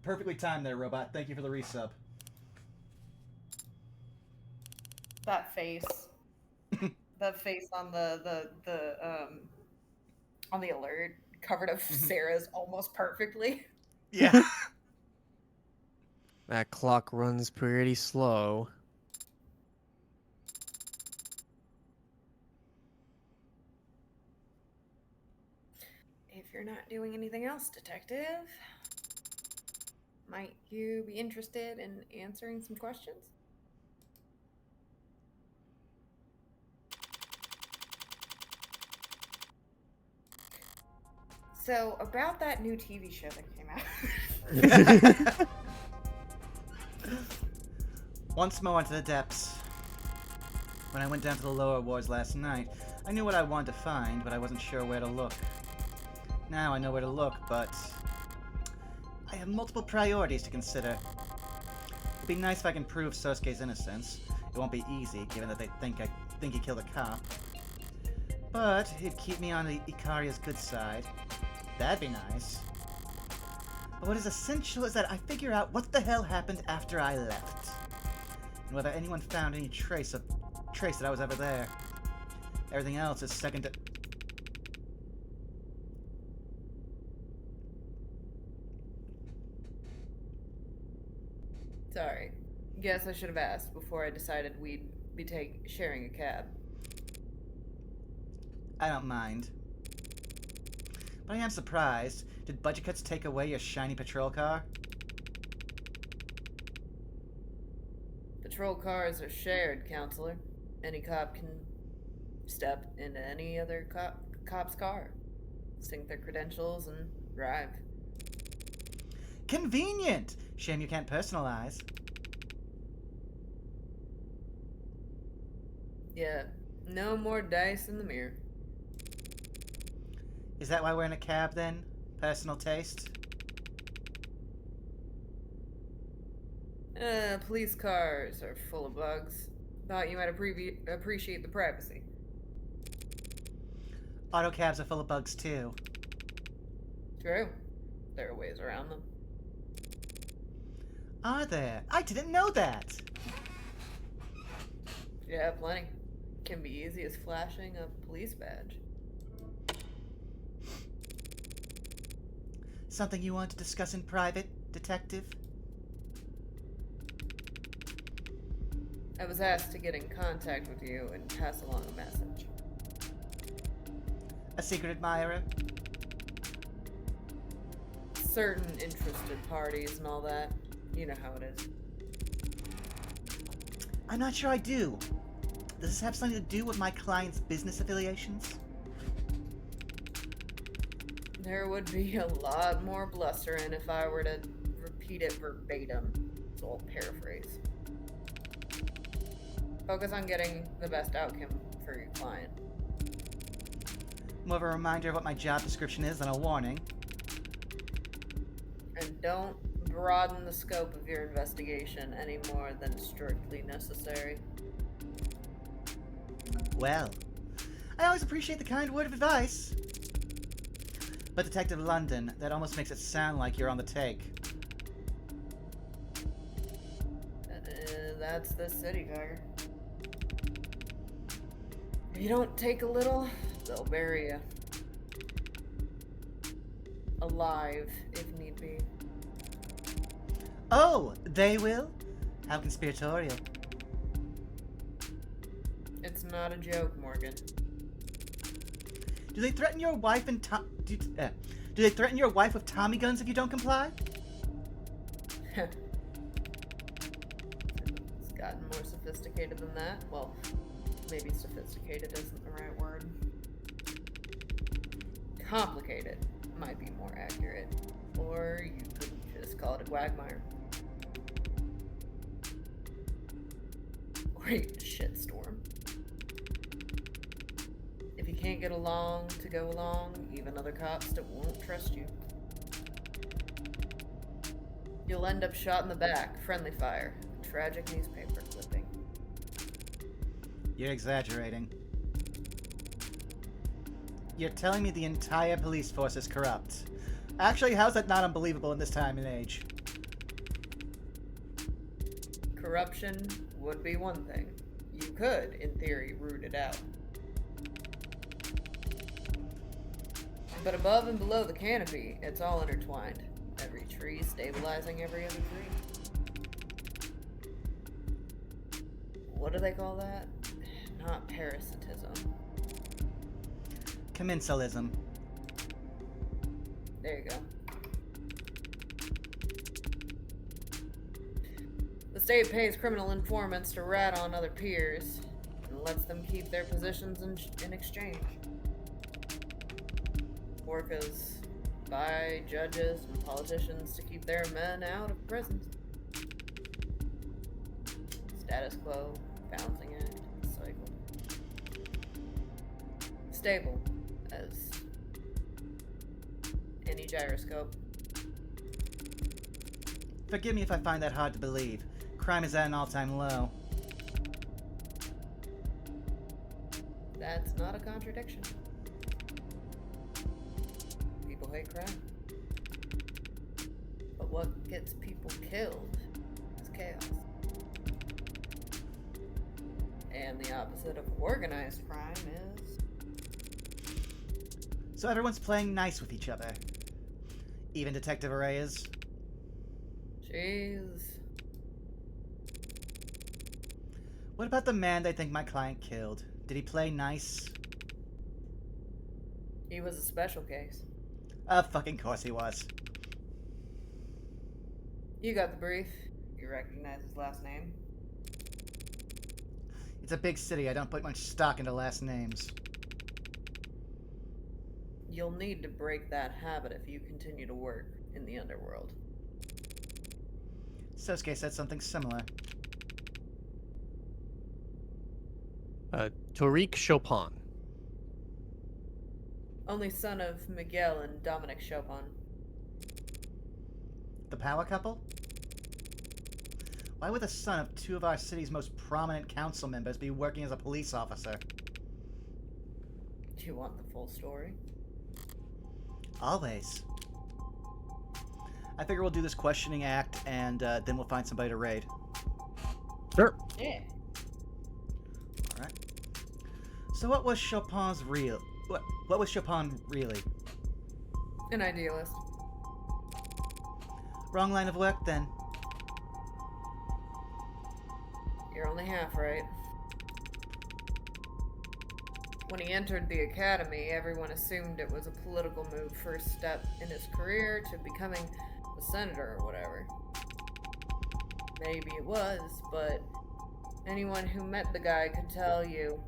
Perfectly timed there, Robot. Thank you for the resub. That face. That face on the on the alert covered up Sarah's almost perfectly. Yeah. That clock runs pretty slow. If you're not doing anything else, Detective, might you be interested in answering some questions? So, about that new TV show that came out. Once more into the depths. When I went down to the lower wards last night, I knew what I wanted to find, but I wasn't sure where to look. Now I know where to look, but I have multiple priorities to consider. It'd be nice if I can prove Sosuke's innocence. It won't be easy, given that they think he killed a cop. But it'd keep me on the Ikaria's good side. That'd be nice. But what is essential is that I figure out what the hell happened after I left. And whether anyone found any trace that I was ever there. Everything else is second to... Sorry. Guess I should have asked before I decided we'd be sharing a cab. I don't mind. But I am surprised. Did budget cuts take away your shiny patrol car? Patrol cars are shared, Counselor. Any cop can Step into any other cop's car, sync their credentials, and drive. Convenient! Shame you can't personalize. Yeah, no more dice in the mirror. Is that why we're in a cab then? Personal taste? Police cars are full of bugs. Thought you might appreciate the privacy. Auto cabs are full of bugs too. True. There are ways around them. Are there? I didn't know that! Yeah, plenty. Can be easy as flashing a police badge. Something you want to discuss in private, Detective? I was asked to get in contact with you and pass along a message. A secret admirer? Certain interested parties and all that. You know how it is. I'm not sure I do. Does this have something to do with my client's business affiliations? There would be a lot more blustering if I were to repeat it verbatim. So I'll paraphrase. Focus on getting the best outcome for your client. More of a reminder of what my job description is than a warning. And don't broaden the scope of your investigation any more than strictly necessary. Well, I always appreciate the kind word of advice. But Detective London, that almost makes it sound like you're on the take. That's the city, Tiger. If you don't take a little, they'll bury you. Alive, if need be. Oh, they will? How conspiratorial. It's not a joke, Morgan. Do they threaten your wife and do they threaten your wife with Tommy guns if you don't comply? It's gotten more sophisticated than that. Well, maybe sophisticated isn't the right word. Complicated might be more accurate. Or you could just call it a quagmire. Or even a shitstorm. If you can't get along to go along, even other cops that won't trust you. You'll end up shot in the back, friendly fire, a tragic newspaper clipping. You're exaggerating. You're telling me the entire police force is corrupt. Actually, how's that not unbelievable in this time and age? Corruption would be one thing. You could, in theory, root it out. But above and below the canopy, it's all intertwined. Every tree stabilizing every other tree. What do they call that? Not parasitism. Commensalism. There you go. The state pays criminal informants to rat on other peers and lets them keep their positions in exchange. Orcas by judges and politicians to keep their men out of prisons. Status quo, balancing act, cycle. Stable as any gyroscope. Forgive me if I find that hard to believe. Crime is at an all-time low. That's not a contradiction. People hate crime. But what gets people killed is chaos. And the opposite of organized crime is... So everyone's playing nice with each other. Even Detective Array is. Jeez. What about the man they think my client killed? Did he play nice? He was a special case. Of fucking course he was. You got the brief. You recognize his last name? It's a big city. I don't put much stock into last names. You'll need to break that habit if you continue to work in the underworld. Sosuke said something similar. Tariq Chopin. Only son of Miguel and Dominic Chopin. The power couple? Why would the son of two of our city's most prominent council members be working as a police officer? Do you want the full story? Always. I figure we'll do this questioning act, and then we'll find somebody to raid. Sure. Yeah. Alright. So what was Chopin's real... What was Chopin really? An idealist. Wrong line of work, then. You're only half right. When he entered the academy, everyone assumed it was a political move, first step in his career to becoming a senator or whatever. Maybe it was, but anyone who met the guy could tell you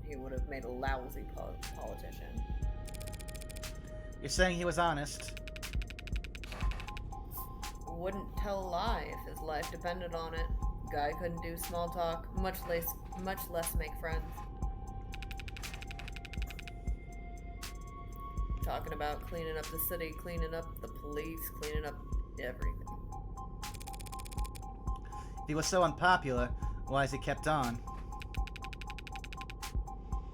he would have made a lousy politician. You're saying he was honest? Wouldn't tell a lie if his life depended on it. Guy couldn't do small talk, much less make friends. Talking about cleaning up the city, cleaning up the police, cleaning up everything. If he was so unpopular, why has he kept on?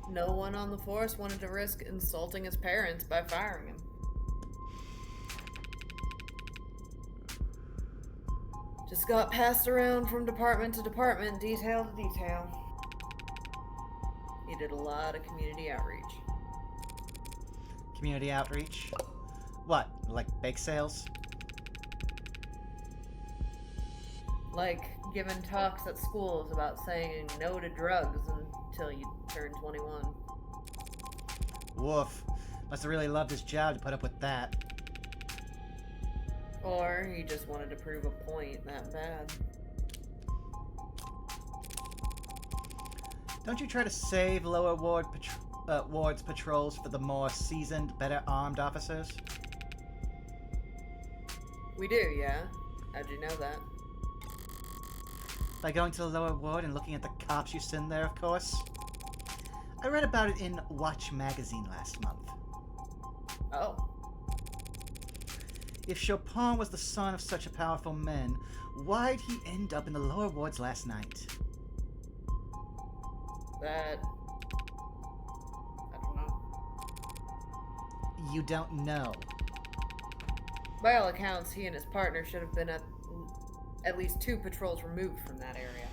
No one on the force wanted to risk insulting his parents by firing him. Just got passed around from department to department, detail to detail. He did a lot of community outreach. Community outreach? What, like bake sales? Like giving talks at schools about saying no to drugs until you turn 21. Woof. Must have really loved his job to put up with that. Or he just wanted to prove a point that bad. Don't you try to save lower wards patrols for the more seasoned, better armed officers? We do, yeah? How'd you know that? By going to the lower ward and looking at the cops you send there, of course. I read about it in Watch magazine last month. Oh. If Chopin was the son of such a powerful man, why'd he end up in the lower wards last night? That... I don't know. You don't know. By all accounts, he and his partner should have been at least 2 patrols removed from that area.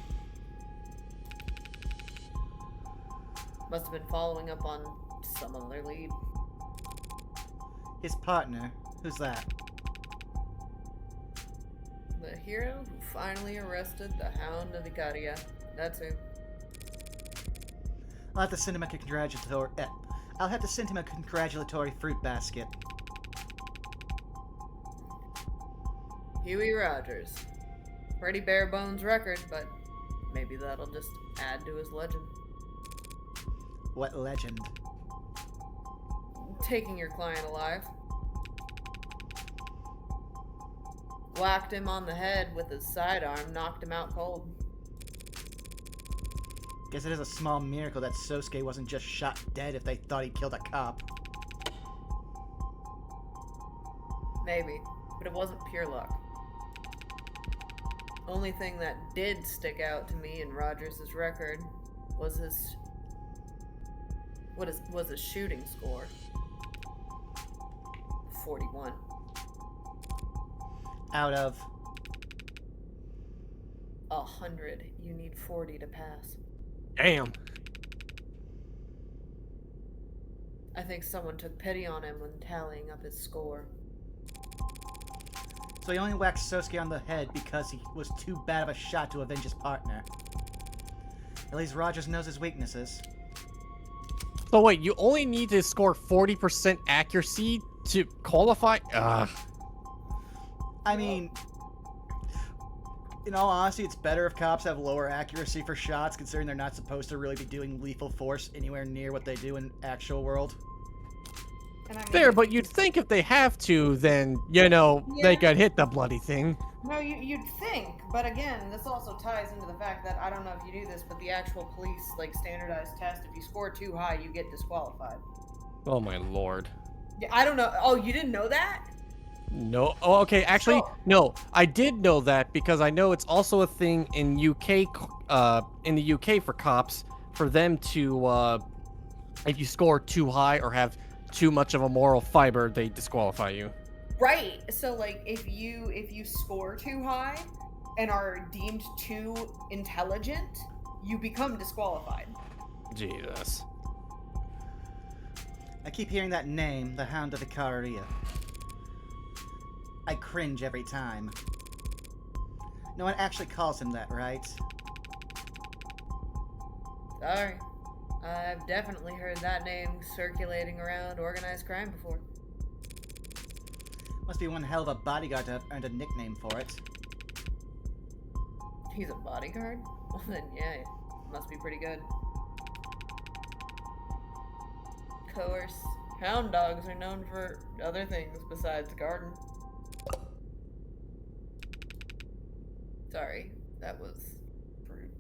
Must have been following up on some other lead. His partner? Who's that? The hero who finally arrested the Hound of Icaria. That's who. I'll have to send him a congratulatory... I'll have to send him a congratulatory fruit basket. Huey Rogers. Pretty bare bones record, but maybe that'll just add to his legend. What legend? Taking your client alive. Whacked him on the head with his sidearm, knocked him out cold. Guess it is a small miracle that Sosuke wasn't just shot dead if they thought he killed a cop. Maybe, but it wasn't pure luck. Only thing that did stick out to me in Rogers' record was his shooting score. 41. Out of... 100. You need 40 to pass. Damn. I think someone took pity on him when tallying up his score. So he only whacked Sosuke on the head because he was too bad of a shot to avenge his partner. At least Rogers knows his weaknesses. So wait, you only need to score 40% accuracy to qualify? Ugh. I mean... In all honesty, it's better if cops have lower accuracy for shots, considering they're not supposed to really be doing lethal force anywhere near what they do in actual world. And I mean, Fair, but you'd think if they have to, then, you know, they Yeah. could hit the bloody thing. No, you'd think, but again, this also ties into the fact that, I don't know if you knew this, but the actual police, like, standardized test, if you score too high, you get disqualified. Oh my lord. Yeah, I don't know. Oh, you didn't know that? No. Oh, okay. Actually, So- no. I did know that because I know it's also a thing in UK, in the UK for cops, for them to, if you score too high or have too much of a moral fiber, they disqualify you. Right. So, like, if you score too high and are deemed too intelligent, you become disqualified. Jesus. I keep hearing that name, the Hound of Vicaria. I cringe every time. No one actually calls him that, right? Sorry. I've definitely heard that name circulating around organized crime before. Must be one hell of a bodyguard to have earned a nickname for it. He's a bodyguard? Well then, yeah, it must be pretty good. Of course, hound dogs are known for other things besides guarding. Sorry, that was rude.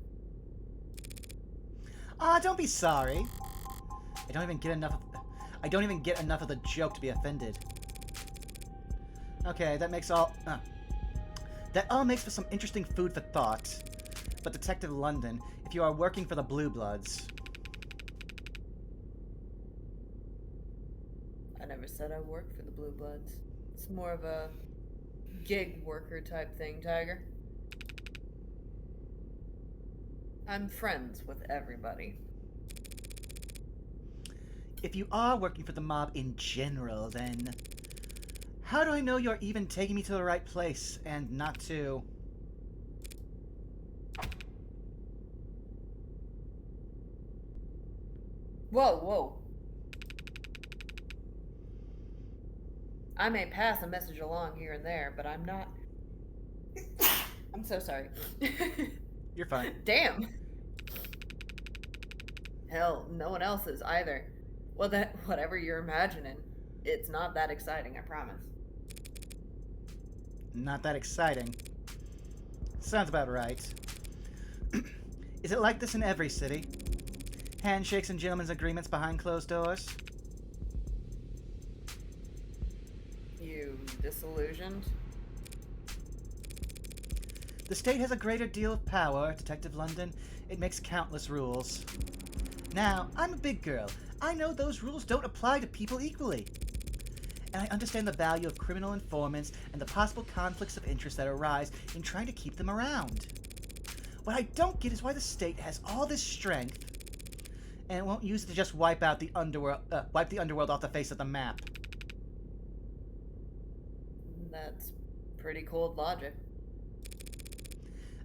Ah, don't be sorry. I don't even get enough of the joke to be offended. Okay, that all makes for some interesting food for thought. But Detective London, if you are working for the Blue Bloods... I never said I worked for the Blue Bloods. It's more of a gig worker type thing, Tiger. I'm friends with everybody. If you are working for the mob in general, then... how do I know you're even taking me to the right place, and not to... Whoa, whoa. I may pass a message along here and there, but I'm not... I'm so sorry. You're fine. Damn. Hell, no one else is either. Well, whatever you're imagining, it's not that exciting, I promise. Not that exciting. Sounds about right. Is it like this in every city? Handshakes and gentlemen's agreements behind closed doors? You disillusioned? The state has a greater deal of power, Detective London. It makes countless rules. Now, I'm a big girl. I know those rules don't apply to people equally. And I understand the value of criminal informants and the possible conflicts of interest that arise in trying to keep them around. What I don't get is why the state has all this strength and it won't use it to just wipe the underworld off the face of the map. That's pretty cold logic.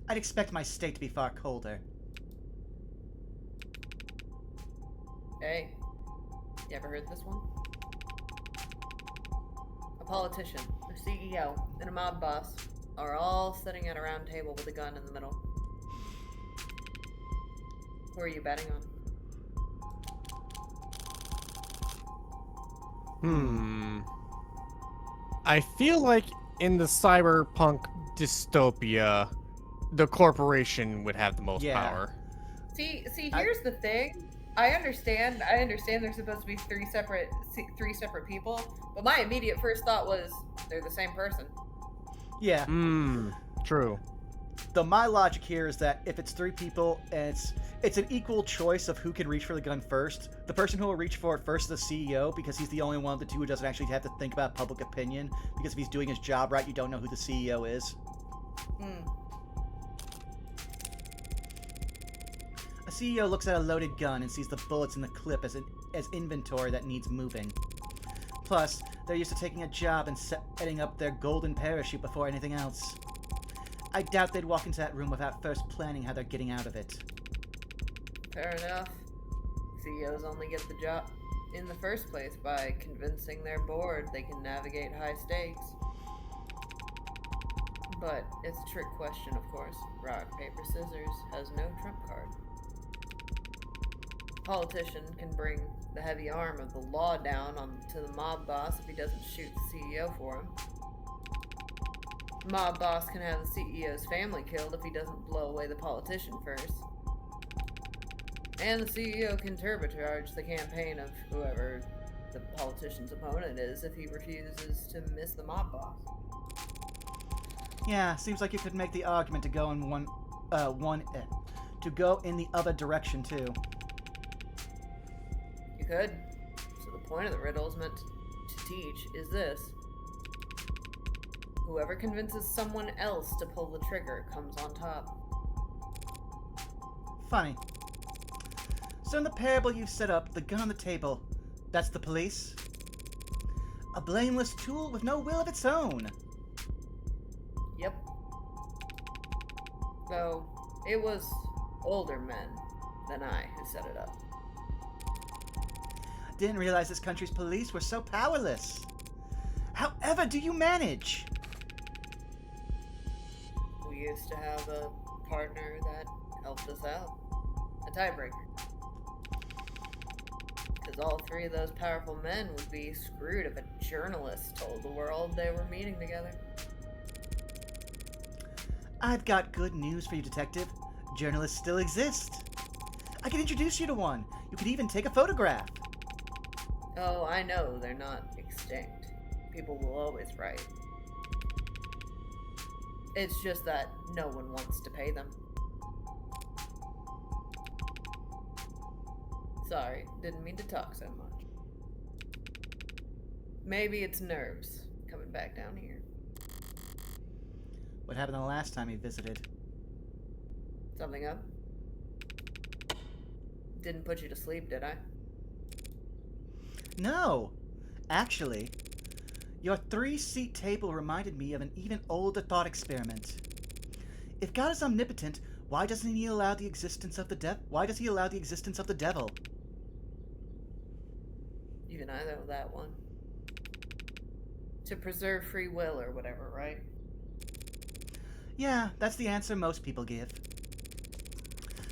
I'd expect my state to be far colder. Hey, you ever heard this one? A politician, a CEO, and a mob boss are all sitting at a round table with a gun in the middle. Who are you betting on? I feel like in the cyberpunk dystopia, the corporation would have the most Yeah. power. See, here's the thing. I understand there's supposed to be three separate people, but my immediate first thought was they're the same person. Yeah. True. My logic here is that if it's three people and it's an equal choice of who can reach for the gun first, the person who will reach for it first is the CEO because he's the only one of the two who doesn't actually have to think about public opinion, because if he's doing his job right, you don't know who the CEO is. A CEO looks at a loaded gun and sees the bullets in the clip as inventory that needs moving. Plus, they're used to taking a job and setting up their golden parachute before anything else. I doubt they'd walk into that room without first planning how they're getting out of it. Fair enough. CEOs only get the job in the first place by convincing their board they can navigate high stakes. But it's a trick question, of course. Rock, paper, scissors has no trump card. Politician can bring the heavy arm of the law down to the mob boss if he doesn't shoot the CEO for him. Mob boss can have the CEO's family killed if he doesn't blow away the politician first. And the CEO can turbocharge the campaign of whoever the politician's opponent is if he refuses to miss the mob boss. Yeah, seems like you could make the argument to go in to go in the other direction too. You could. So the point of the riddle is meant to teach is this. Whoever convinces someone else to pull the trigger comes on top. Funny. So in the parable you set up, the gun on the table, that's the police? A blameless tool with no will of its own. Yep. Though, it was older men than I who set it up. Didn't realize this country's police were so powerless. However do you manage? We used to have a partner that helped us out. A tiebreaker. Because all three of those powerful men would be screwed if a journalist told the world they were meeting together. I've got good news for you, Detective. Journalists still exist. I can introduce you to one. You could even take a photograph. Oh, I know they're not extinct. People will always write. It's just that no one wants to pay them. Sorry, didn't mean to talk so much. Maybe it's nerves coming back down here. What happened the last time you visited? Something up? Didn't put you to sleep, did I? No. Actually, your 3-seat table reminded me of an even older thought experiment. If God is omnipotent, why doesn't he allow the existence of the devil? Why does he allow the existence of the devil? Even I know that one. To preserve free will or whatever, right? Yeah, that's the answer most people give.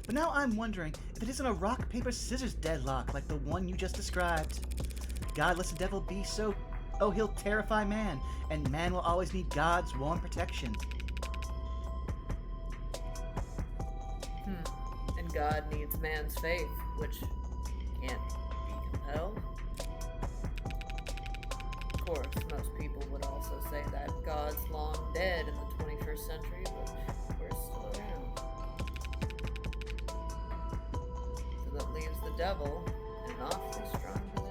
But now I'm wondering if it isn't a rock, paper, scissors deadlock like the one you just described. God lets the devil be so... Oh, he'll terrify man, and man will always need God's warm protection. And God needs man's faith, which can't be compelled. Of course, most people would also say that God's long dead in the 21st century, but we're still around. So that leaves the devil in an awfully strong position.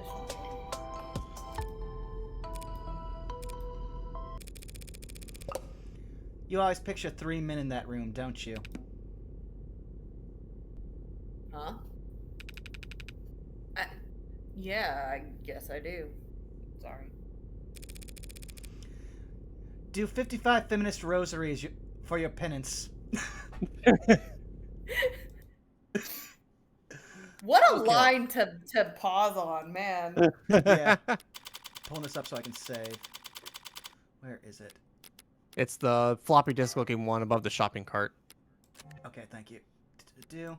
You always picture 3 men in that room, don't you? Huh? Yeah, I guess I do. Sorry. Do 55 feminist rosaries for your penance. What a Okay. line to pause on, man. Yeah. Pulling this up so I can save. Where is it? It's the floppy disk looking one above the shopping cart. Okay, thank you. Do.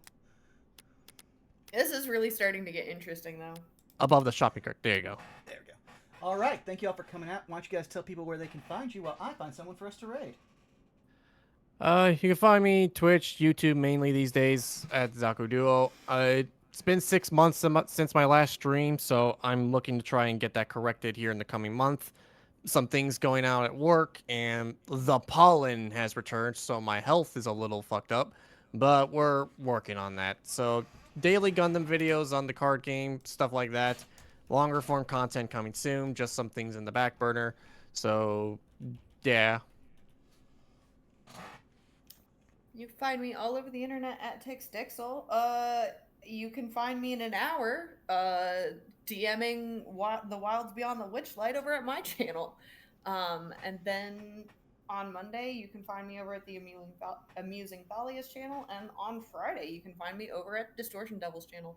This is really starting to get interesting, though. Above the shopping cart. There you go. There we go. All right, thank you all for coming out. Why don't you guys tell people where they can find you while I find someone for us to raid? You can find me Twitch, YouTube mainly these days at Zakoduo. It's been 6 months since my last stream, so I'm looking to try and get that corrected here in the coming month. Some things going out at work, and the pollen has returned, so my health is a little fucked up, but we're working on that. So daily Gundam videos on the card game, stuff like that. Longer form content coming soon, just some things in the back burner. So, yeah. You can find me all over the internet at Tixdixl. You can find me in an hour DMing the Wilds Beyond the Witchlight over at my channel. And then on Monday, you can find me over at the Amusing Thalia's channel. And on Friday, you can find me over at Distortion Devil's channel.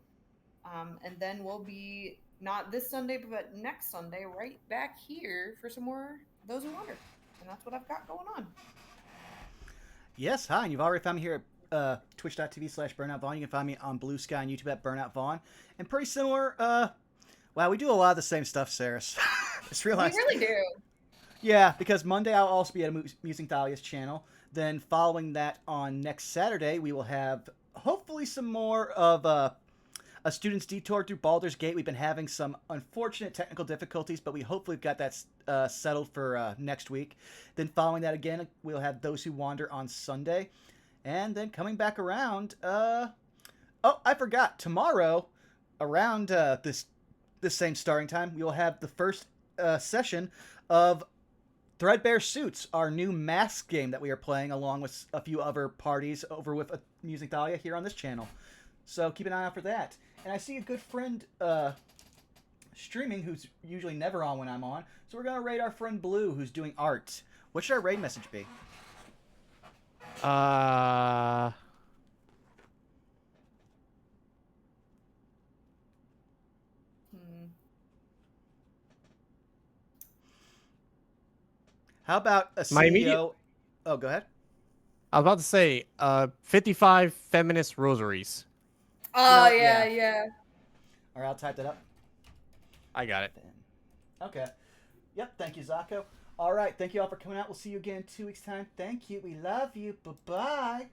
And then we'll be, not this Sunday, but next Sunday, right back here for some more Those Who Wonder. And that's what I've got going on. Yes, hi, and you've already found me here at twitch.tv/BurnoutVaughn. You can find me on Blue Sky and YouTube at Burnout Vaughn. And pretty similar, wow, we do a lot of the same stuff, Saris. Just We realized. really do. Yeah, because Monday I'll also be at Musing Thalia's channel. Then following that on next Saturday, we will have hopefully some more of a student's detour through Baldur's Gate. We've been having some unfortunate technical difficulties, but we hopefully got that settled for next week. Then following that again, we'll have Those Who Wander on Sunday. And then coming back around, oh, I forgot. Tomorrow, around this same starting time, we will have the first session of Threadbare Suits, our new mask game that we are playing along with a few other parties over with Musing Thalia here on this channel. So keep an eye out for that. And I see a good friend streaming who's usually never on when I'm on. So we're going to raid our friend Blue who's doing art. What should our raid message be? How about a CEO? My immediate- Oh, go ahead. I was about to say 55 feminist rosaries. Oh, know, yeah, yeah. yeah. All right, I'll type that up. I got it. Okay. Yep, thank you, Zako. All right, thank you all for coming out. We'll see you again in 2 weeks' time. Thank you. We love you. Bye-bye.